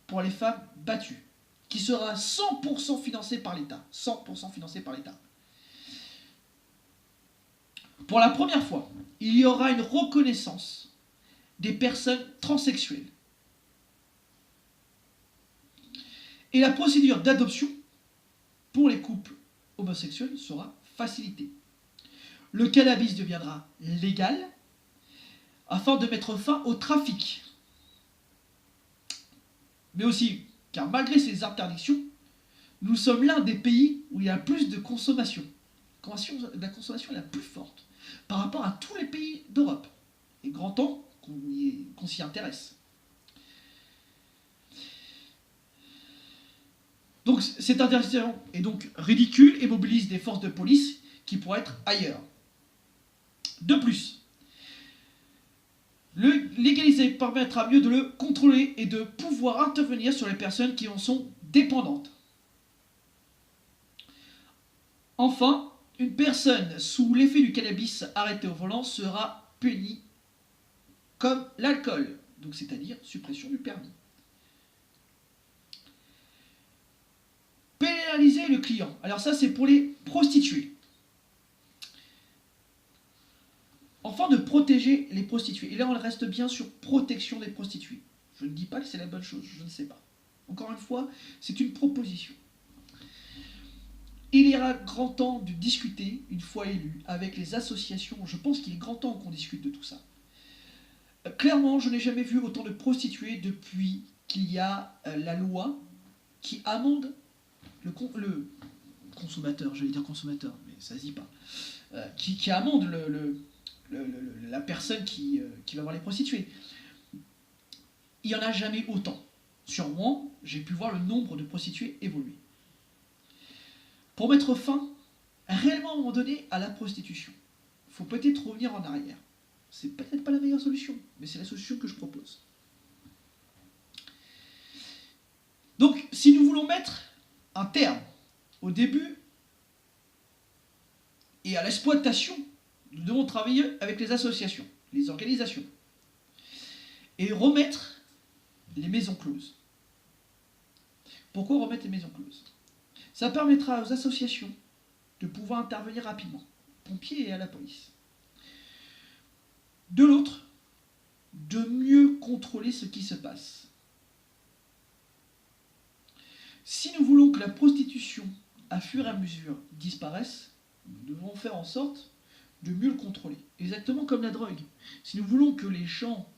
pour les femmes battues, qui sera 100% financé par l'État. 100% financé par l'État. Pour la première fois, il y aura une reconnaissance des personnes transsexuelles. Et la procédure d'adoption pour les couples homosexuels sera facilitée. Le cannabis deviendra légal afin de mettre fin au trafic. Mais aussi, car malgré ces interdictions, nous sommes l'un des pays où il y a plus de consommation. La consommation est la plus forte par rapport à tous les pays d'Europe. Et grand temps qu'on s'y intéresse. Donc cette interdiction est donc ridicule et mobilise des forces de police qui pourraient être ailleurs. De plus, le légaliser permettra mieux de le contrôler et de pouvoir intervenir sur les personnes qui en sont dépendantes. Enfin, une personne sous l'effet du cannabis arrêtée au volant sera punie comme l'alcool, donc c'est-à-dire suppression du permis. Pénaliser le client. Alors ça, c'est pour les prostituées. Enfin, de protéger les prostituées. Et là, on reste bien sur protection des prostituées. Je ne dis pas que c'est la bonne chose, je ne sais pas. Encore une fois, c'est une proposition. Il ira grand temps de discuter, une fois élu, avec les associations. Je pense qu'il est grand temps qu'on discute de tout ça. Clairement, je n'ai jamais vu autant de prostituées depuis qu'il y a la loi qui amende le consommateur, j'allais dire consommateur, mais ça se dit pas, qui amende la personne qui va voir les prostituées. Il n'y en a jamais autant. Sur moi, j'ai pu voir le nombre de prostituées évoluer. Pour mettre fin, réellement à un moment donné, à la prostitution, il faut peut-être revenir en arrière. C'est peut-être pas la meilleure solution, mais c'est la solution que je propose. Donc, si nous voulons mettre un terme au début et à l'exploitation, nous devons travailler avec les associations, les organisations, et remettre les maisons closes. Pourquoi remettre les maisons closes? Ça permettra aux associations de pouvoir intervenir rapidement, pompiers et à la police. De l'autre, de mieux contrôler ce qui se passe. Si nous voulons que la prostitution, à fur et à mesure, disparaisse, nous devons faire en sorte de mieux le contrôler. Exactement comme la drogue. Si nous voulons que les gens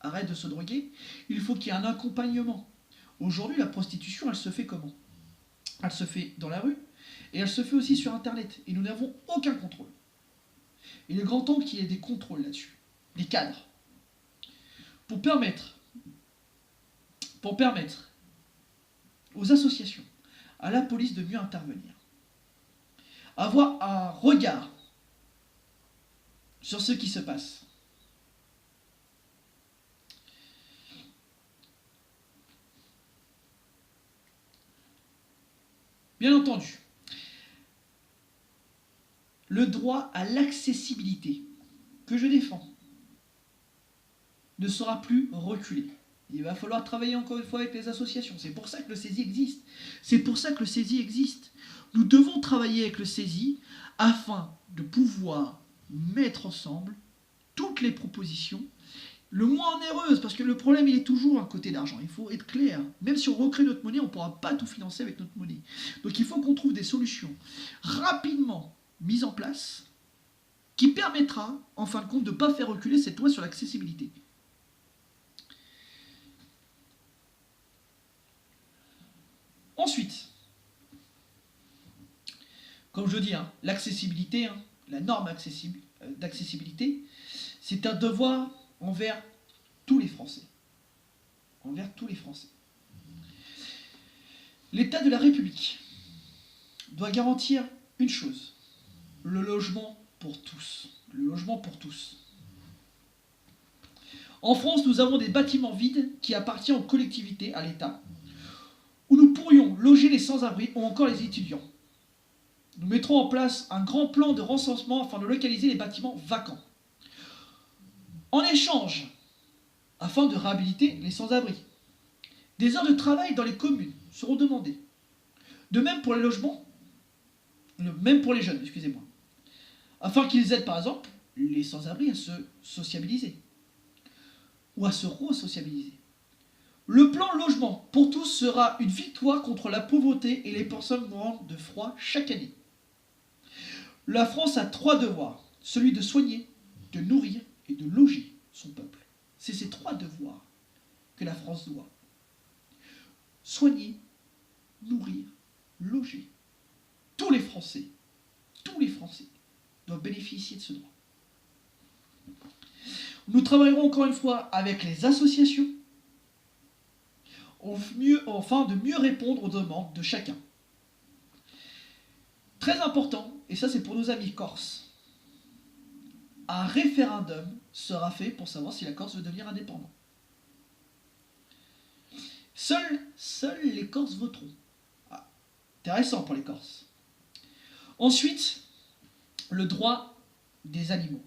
arrêtent de se droguer, il faut qu'il y ait un accompagnement. Aujourd'hui, la prostitution, elle se fait comment? Elle se fait dans la rue, et elle se fait aussi sur Internet. Et nous n'avons aucun contrôle. Il est grand temps qu'il y ait des contrôles là-dessus, des cadres, pour permettre aux associations, à la police de mieux intervenir. Avoir un regard sur ce qui se passe. Bien entendu, le droit à l'accessibilité que je défends ne sera plus reculé. Il va falloir travailler encore une fois avec les associations. C'est pour ça que le CESI existe. C'est pour ça que le CESI existe. Nous devons travailler avec le CESI afin de pouvoir mettre ensemble toutes les propositions, le moins onéreuses, parce que le problème, il est toujours un côté d'argent. Il faut être clair. Même si on recrée notre monnaie, on ne pourra pas tout financer avec notre monnaie. Donc il faut qu'on trouve des solutions rapidement mises en place qui permettra, en fin de compte, de ne pas faire reculer cette loi sur l'accessibilité. Ensuite, comme je dis, l'accessibilité, la norme d'accessibilité, c'est un devoir envers tous les Français. Envers tous les Français. L'État de la République doit garantir une chose, le logement pour tous. Le logement pour tous. En France, nous avons des bâtiments vides qui appartiennent aux collectivités, à l'État, où nous pourrions loger les sans-abri ou encore les étudiants. Nous mettrons en place un grand plan de recensement afin de localiser les bâtiments vacants. En échange afin de réhabiliter les sans-abri. Des heures de travail dans les communes seront demandées. De même pour les logements, même pour les jeunes, excusez-moi, afin qu'ils aident par exemple les sans-abri à se sociabiliser ou à se re-sociabiliser. Le plan logement pour tous sera une victoire contre la pauvreté et les personnes mourant de froid chaque année. La France a 3 devoirs, celui de soigner, de nourrir et de loger son peuple. C'est ces 3 devoirs que la France doit. Soigner, nourrir, loger. Tous les Français doivent bénéficier de ce droit. Nous travaillerons encore une fois avec les associations afin de mieux répondre aux demandes de chacun. Très important, et ça c'est pour nos amis corses, un référendum sera fait pour savoir si la Corse veut devenir indépendante. Seuls les Corses voteront. Ah, intéressant pour les Corses. Ensuite, le droit des animaux.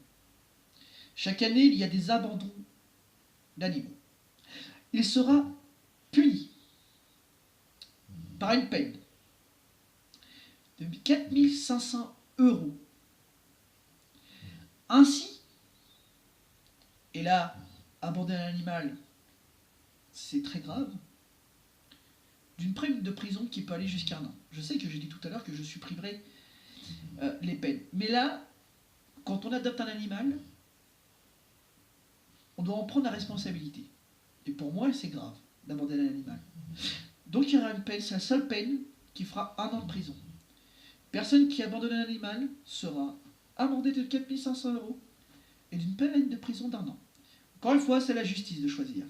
Chaque année, il y a des abandons d'animaux. Il sera puni par une peine de 4 500 €. Ainsi, et là, abandonner un animal, c'est très grave, d'une peine de prison qui peut aller jusqu'à 1 an. Je sais que j'ai dit tout à l'heure que je supprimerai les peines. Mais là, quand on adopte un animal, on doit en prendre la responsabilité. Et pour moi, c'est grave d'abandonner un animal. Donc il y aura une peine, c'est la seule peine qui fera 1 an de prison. Personne qui abandonne un animal sera amendé de 4 500 € et d'une peine de prison d'1 an. Encore une fois, c'est la justice de choisir.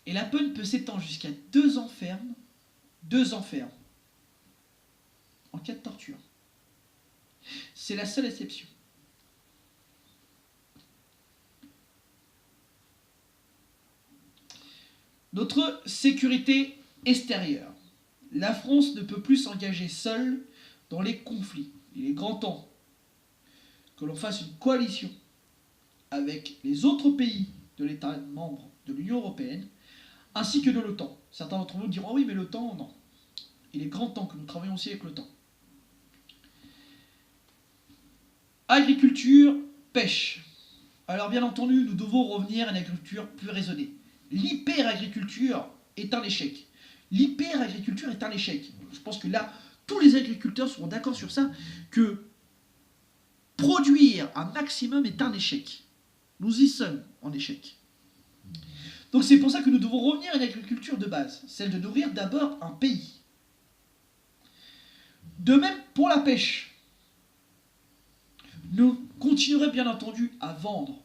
Et la peine peut s'étendre jusqu'à 2 ans ferme, en cas de torture. C'est la seule exception. Notre sécurité extérieure. La France ne peut plus s'engager seule dans les conflits. Il est grand temps que l'on fasse une coalition avec les autres pays de l'État membre de l'Union européenne, ainsi que de l'OTAN. Certains d'entre vous diront, oui, mais l'OTAN, non. Il est grand temps que nous travaillions aussi avec l'OTAN. Agriculture, pêche. Alors bien entendu, nous devons revenir à une agriculture plus raisonnée. L'hyper-agriculture est un échec. L'hyper-agriculture est un échec. Je pense que là, tous les agriculteurs seront d'accord sur ça, que produire un maximum est un échec. Nous y sommes en échec. Donc c'est pour ça que nous devons revenir à une agriculture de base, celle de nourrir d'abord un pays. De même pour la pêche. Nous continuerons bien entendu à vendre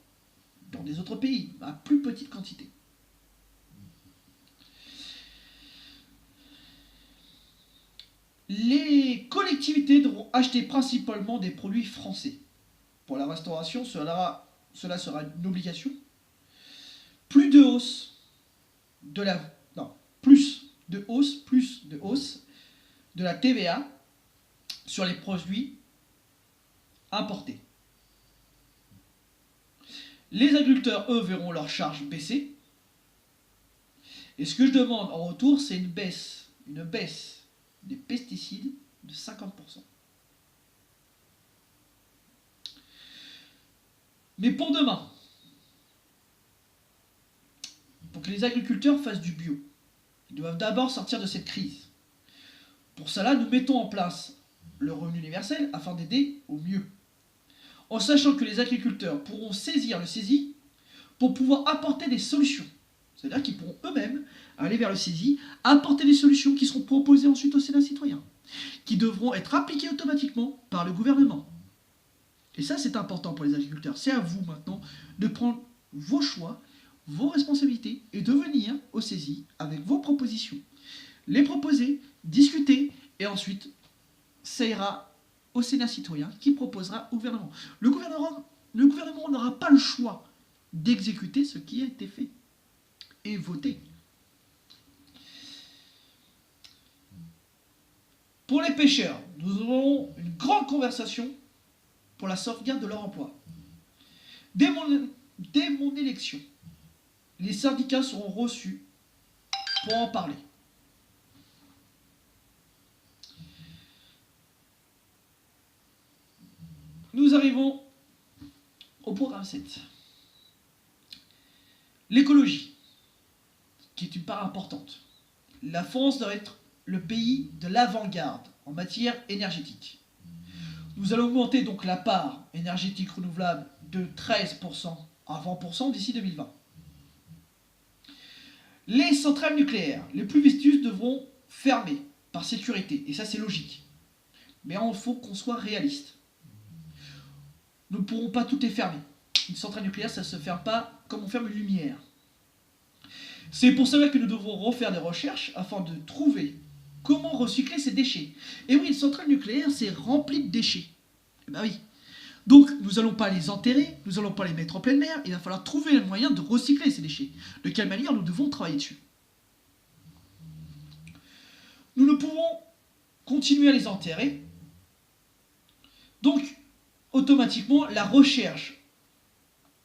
dans des autres pays, à plus petite quantité. Les collectivités devront acheter principalement des produits français. Pour la restauration, cela sera une obligation. Plus de hausse de la TVA sur les produits importés. Les agriculteurs, eux, verront leurs charges baisser. Et ce que je demande en retour, c'est une baisse des pesticides de 50%. Mais pour demain, pour que les agriculteurs fassent du bio, ils doivent d'abord sortir de cette crise. Pour cela, nous mettons en place le revenu universel afin d'aider au mieux. En sachant que les agriculteurs pourront saisir le CESI pour pouvoir apporter des solutions. C'est-à-dire qu'ils pourront eux-mêmes aller vers le CESI, apporter des solutions qui seront proposées ensuite au Sénat citoyen, qui devront être appliquées automatiquement par le gouvernement. Et ça, c'est important pour les agriculteurs. C'est à vous maintenant de prendre vos choix, vos responsabilités et de venir au CESI avec vos propositions. Les proposer, discuter et ensuite, ça ira au Sénat citoyen qui proposera au gouvernement. Le gouvernement n'aura pas le choix d'exécuter ce qui a été fait et voté. Pour les pêcheurs, nous aurons une grande conversation pour la sauvegarde de leur emploi. Dès mon élection, les syndicats seront reçus pour en parler. Nous arrivons au programme 7. L'écologie, qui est une part importante. La France doit être le pays de l'avant-garde en matière énergétique. Nous allons augmenter donc la part énergétique renouvelable de 13% à 20% d'ici 2020. Les centrales nucléaires les plus vétustes devront fermer par sécurité, et ça c'est logique. Mais il faut qu'on soit réaliste. Nous ne pourrons pas toutes les fermer. Une centrale nucléaire, ça ne se ferme pas comme on ferme une lumière. C'est pour cela que nous devrons refaire des recherches afin de trouver comment recycler ces déchets. Et oui, une centrale nucléaire, c'est rempli de déchets. Eh ben oui. Donc, nous n'allons pas les enterrer, nous n'allons pas les mettre en pleine mer, il va falloir trouver le moyen de recycler ces déchets. De quelle manière nous devons travailler dessus. Nous ne pouvons continuer à les enterrer. Donc, automatiquement, la recherche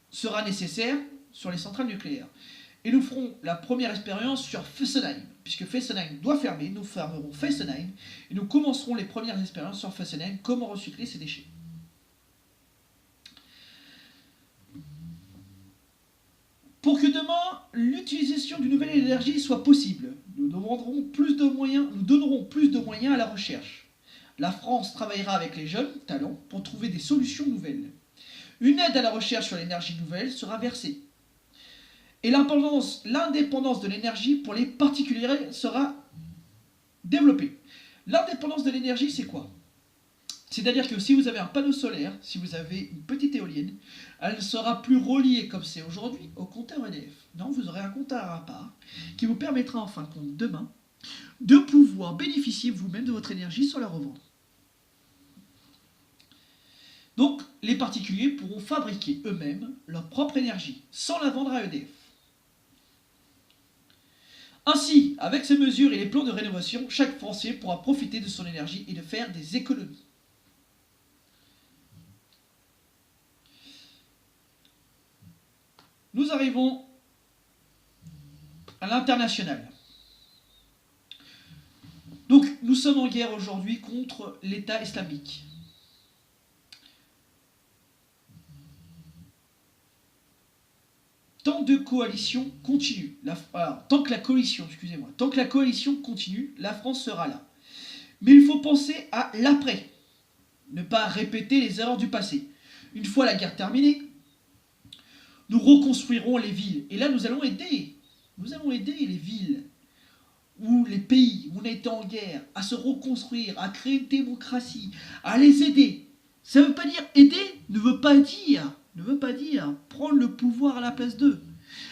sera nécessaire sur les centrales nucléaires. Et nous ferons la première expérience sur Fessenheim. Puisque Fessenheim doit fermer, nous fermerons Fessenheim. Et nous commencerons les premières expériences sur Fessenheim, comment recycler ces déchets. Pour que demain, l'utilisation d'une nouvelle énergie soit possible, nous donnerons plus de moyens à la recherche. La France travaillera avec les jeunes talents pour trouver des solutions nouvelles. Une aide à la recherche sur l'énergie nouvelle sera versée. Et l'indépendance de l'énergie pour les particuliers sera développée. L'indépendance de l'énergie, c'est quoi? C'est-à-dire que si vous avez un panneau solaire, si vous avez une petite éolienne, elle ne sera plus reliée comme c'est aujourd'hui au compteur EDF. Non, vous aurez un compteur à part qui vous permettra en fin de compte demain de pouvoir bénéficier vous-même de votre énergie sans la revendre. Donc, les particuliers pourront fabriquer eux-mêmes leur propre énergie sans la vendre à EDF. Ainsi, avec ces mesures et les plans de rénovation, chaque Français pourra profiter de son énergie et de faire des économies. Nous arrivons à l'international. Donc, nous sommes en guerre aujourd'hui contre l'État islamique. Tant que la coalition continue, la France sera là. Mais il faut penser à l'après. Ne pas répéter les erreurs du passé. Une fois la guerre terminée, nous reconstruirons les villes. Et là, nous allons aider. Nous allons aider les villes ou les pays où on a été en guerre à se reconstruire, à créer une démocratie, à les aider. Ça ne veut pas dire aider, ne veut pas dire prendre le pouvoir à la place d'eux.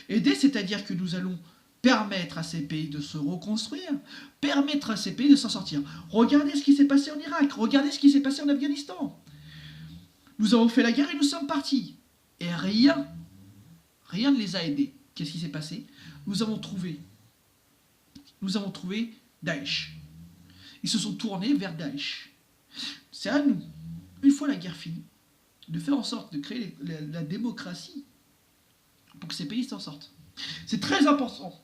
Aider, c'est-à-dire que nous allons permettre à ces pays de se reconstruire, permettre à ces pays de s'en sortir. Regardez ce qui s'est passé en Irak, regardez ce qui s'est passé en Afghanistan. Nous avons fait la guerre et nous sommes partis. Et rien ne les a aidés. Qu'est-ce qui s'est passé? Nous avons trouvé Daesh. Ils se sont tournés vers Daesh. C'est à nous, une fois la guerre finie, de faire en sorte de créer la démocratie pour que ces pays s'en sortent. C'est très important.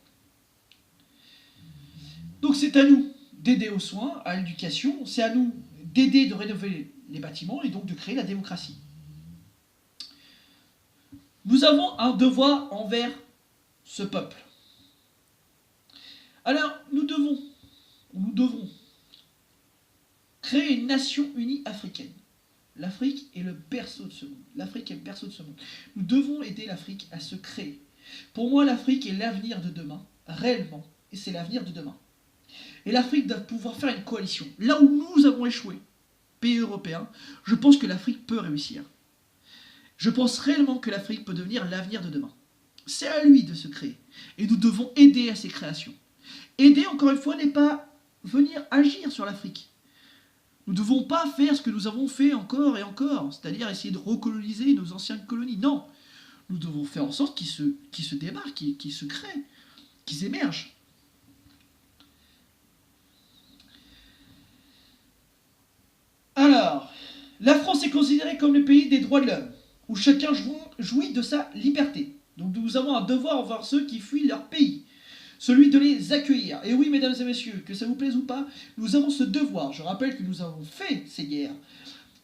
Donc c'est à nous d'aider aux soins, à l'éducation, c'est à nous d'aider de rénover les bâtiments et donc de créer la démocratie. Nous avons un devoir envers ce peuple. Alors, nous devons créer une nation unie africaine. L'Afrique est le berceau de ce monde. Nous devons aider l'Afrique à se créer. Pour moi, l'Afrique est l'avenir de demain, réellement, et c'est l'avenir de demain. Et l'Afrique doit pouvoir faire une coalition. Là où nous avons échoué, pays européens, je pense que l'Afrique peut réussir. Je pense réellement que l'Afrique peut devenir l'avenir de demain. C'est à lui de se créer. Et nous devons aider à ces créations. Aider, encore une fois, n'est pas venir agir sur l'Afrique. Nous ne devons pas faire ce que nous avons fait encore et encore, c'est-à-dire essayer de recoloniser nos anciennes colonies. Non, nous devons faire en sorte qu'ils se démarquent, qu'ils se créent, qu'ils émergent. Alors, la France est considérée comme le pays des droits de l'homme. où chacun jouit de sa liberté. Donc nous avons un devoir envers ceux qui fuient leur pays, celui de les accueillir. Et oui, mesdames et messieurs, que ça vous plaise ou pas, nous avons ce devoir. Je rappelle que nous avons fait ces guerres,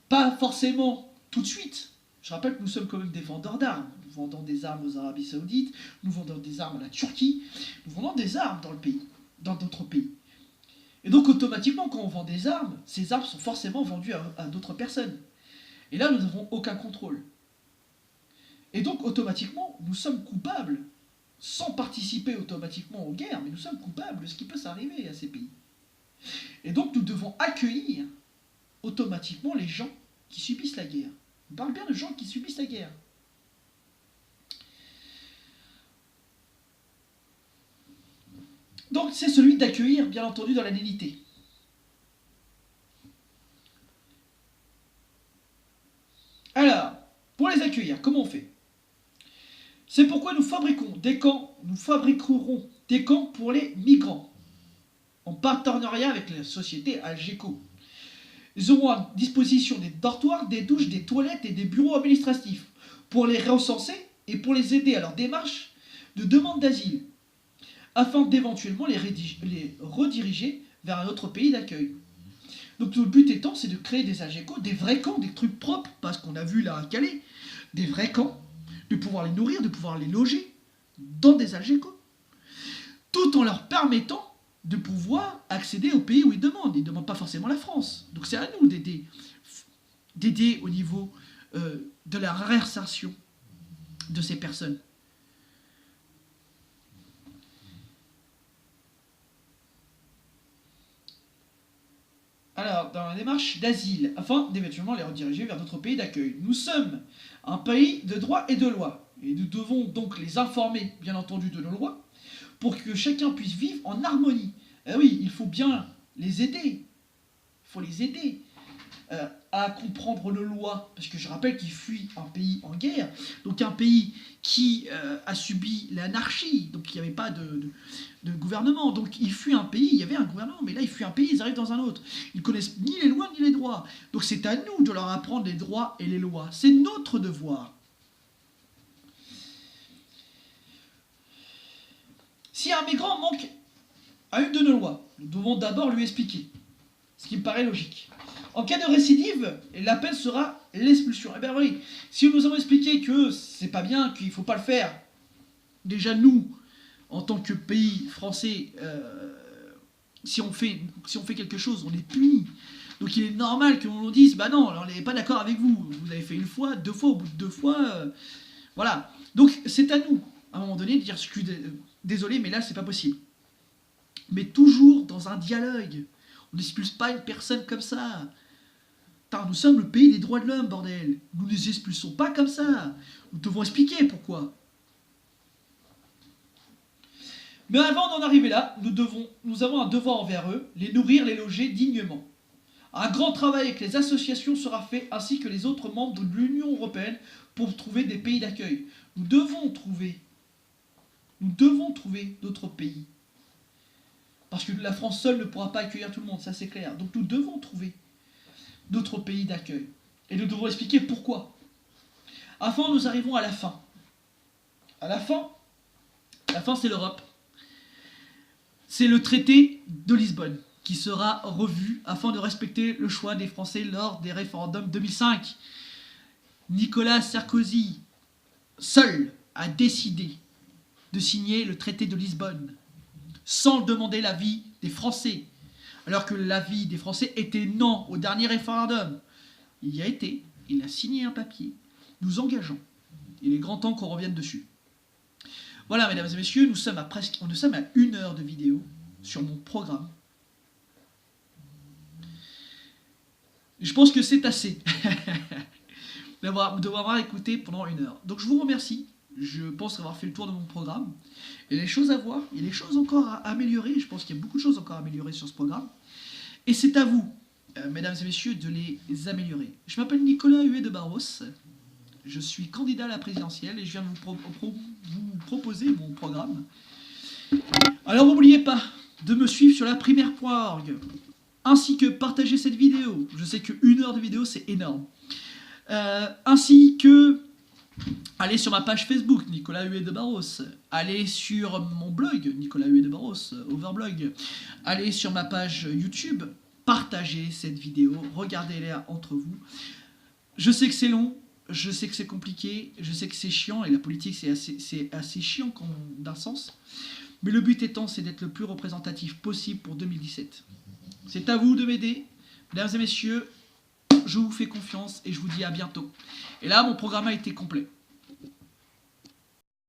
pas forcément tout de suite. Je rappelle que nous sommes quand même des vendeurs d'armes. Nous vendons des armes aux Arabies Saoudites, nous vendons des armes à la Turquie, nous vendons des armes dans le pays, dans d'autres pays. Et donc automatiquement, quand on vend des armes, ces armes sont forcément vendues à d'autres personnes. Et là, nous n'avons aucun contrôle. Et donc automatiquement, nous sommes coupables, sans participer automatiquement aux guerres, mais nous sommes coupables de ce qui peut s'arriver à ces pays. Et donc nous devons accueillir automatiquement les gens qui subissent la guerre. On parle bien de gens qui subissent la guerre. Donc c'est celui d'accueillir, bien entendu, dans la dignité. Alors, pour les accueillir, comment on fait? C'est pourquoi nous fabriquerons des camps pour les migrants, en partenariat avec la société Algeco. Ils auront à disposition des dortoirs, des douches, des toilettes et des bureaux administratifs pour les recenser et pour les aider à leur démarche de demande d'asile, afin d'éventuellement les rediriger vers un autre pays d'accueil. Donc le but étant, c'est de créer des Algeco, des vrais camps, des trucs propres, parce qu'on a vu là à Calais, des vrais camps, de pouvoir les nourrir, de pouvoir les loger dans des Algeco, tout en leur permettant de pouvoir accéder au pays où ils demandent. Ils ne demandent pas forcément la France. Donc c'est à nous d'aider au niveau de la réinsertion de ces personnes. Alors, dans la démarche d'asile, afin d'éventuellement les rediriger vers d'autres pays d'accueil. Nous sommes un pays de droit et de loi. Et nous devons donc les informer, bien entendu, de nos lois, pour que chacun puisse vivre en harmonie. Eh oui, il faut bien les aider. Il faut les aider à comprendre nos lois. Parce que je rappelle qu'ils fuient un pays en guerre. Donc un pays qui a subi l'anarchie. Donc il n'y avait pas de gouvernement. Donc ils fuient un pays, il y avait un gouvernement. Mais là, ils fuient un pays, ils arrivent dans un autre. Ils ne connaissent ni les lois ni les droits. Donc c'est à nous de leur apprendre les droits et les lois. C'est notre devoir. Si un migrant manque à une de nos lois, nous devons d'abord lui expliquer, ce qui me paraît logique. En cas de récidive, la peine sera l'expulsion. Eh bien oui, si nous avons expliqué que c'est pas bien, qu'il ne faut pas le faire, déjà nous, en tant que pays français, si on fait quelque chose, on est puni. Donc il est normal qu'on nous dise, bah non, on n'est pas d'accord avec vous. Vous avez fait une fois, deux fois, au bout de deux fois, voilà. Donc c'est à nous, à un moment donné, de dire désolé, mais là c'est pas possible. Mais toujours dans un dialogue. On n'expulse pas une personne comme ça. Nous sommes le pays des droits de l'homme, bordel. Nous ne les expulsons pas comme ça. Nous devons expliquer pourquoi. Mais avant d'en arriver là, nous avons un devoir envers eux, les nourrir, les loger dignement. Un grand travail avec les associations sera fait, ainsi que les autres membres de l'Union européenne, pour trouver des pays d'accueil. Nous devons trouver d'autres pays. Parce que la France seule ne pourra pas accueillir tout le monde, ça c'est clair. Donc nous devons trouver d'autres pays d'accueil. Et nous devons expliquer pourquoi. Enfin, nous arrivons à la fin. À la fin c'est l'Europe. C'est le traité de Lisbonne qui sera revu afin de respecter le choix des Français lors des référendums 2005. Nicolas Sarkozy, seul, a décidé de signer le traité de Lisbonne, sans demander l'avis des Français, alors que l'avis des Français était non au dernier référendum. Il y a été, il a signé un papier, nous engageons. Il est grand temps qu'on revienne dessus. Voilà, mesdames et messieurs, nous sommes à 1 heure de vidéo sur mon programme. Je pense que c'est assez de m'avoir écouté pendant 1 heure. Donc je vous remercie. Je pense avoir fait le tour de mon programme. Il y a des choses à voir, il y a des choses encore à améliorer. Je pense qu'il y a beaucoup de choses encore à améliorer sur ce programme. Et c'est à vous, mesdames et messieurs, de les améliorer. Je m'appelle Nicolas Huet de Barros. Je suis candidat à la présidentielle et je viens de vous proposer mon programme. Alors n'oubliez pas de me suivre sur laprimaire.org, ainsi que partager cette vidéo. Je sais que 1 heure de vidéo, c'est énorme. Ainsi que Allez sur ma page Facebook, Nicolas Huet de Barros. Allez sur mon blog, Nicolas Huet de Barros, Overblog. Allez sur ma page YouTube. Partagez cette vidéo. Regardez-la entre vous. Je sais que c'est long. Je sais que c'est compliqué. Je sais que c'est chiant. Et la politique, c'est assez chiant d'un sens. Mais le but étant, c'est d'être le plus représentatif possible pour 2017. C'est à vous de m'aider. Mesdames et messieurs, je vous fais confiance et je vous dis à bientôt. Et là, mon programme a été complet.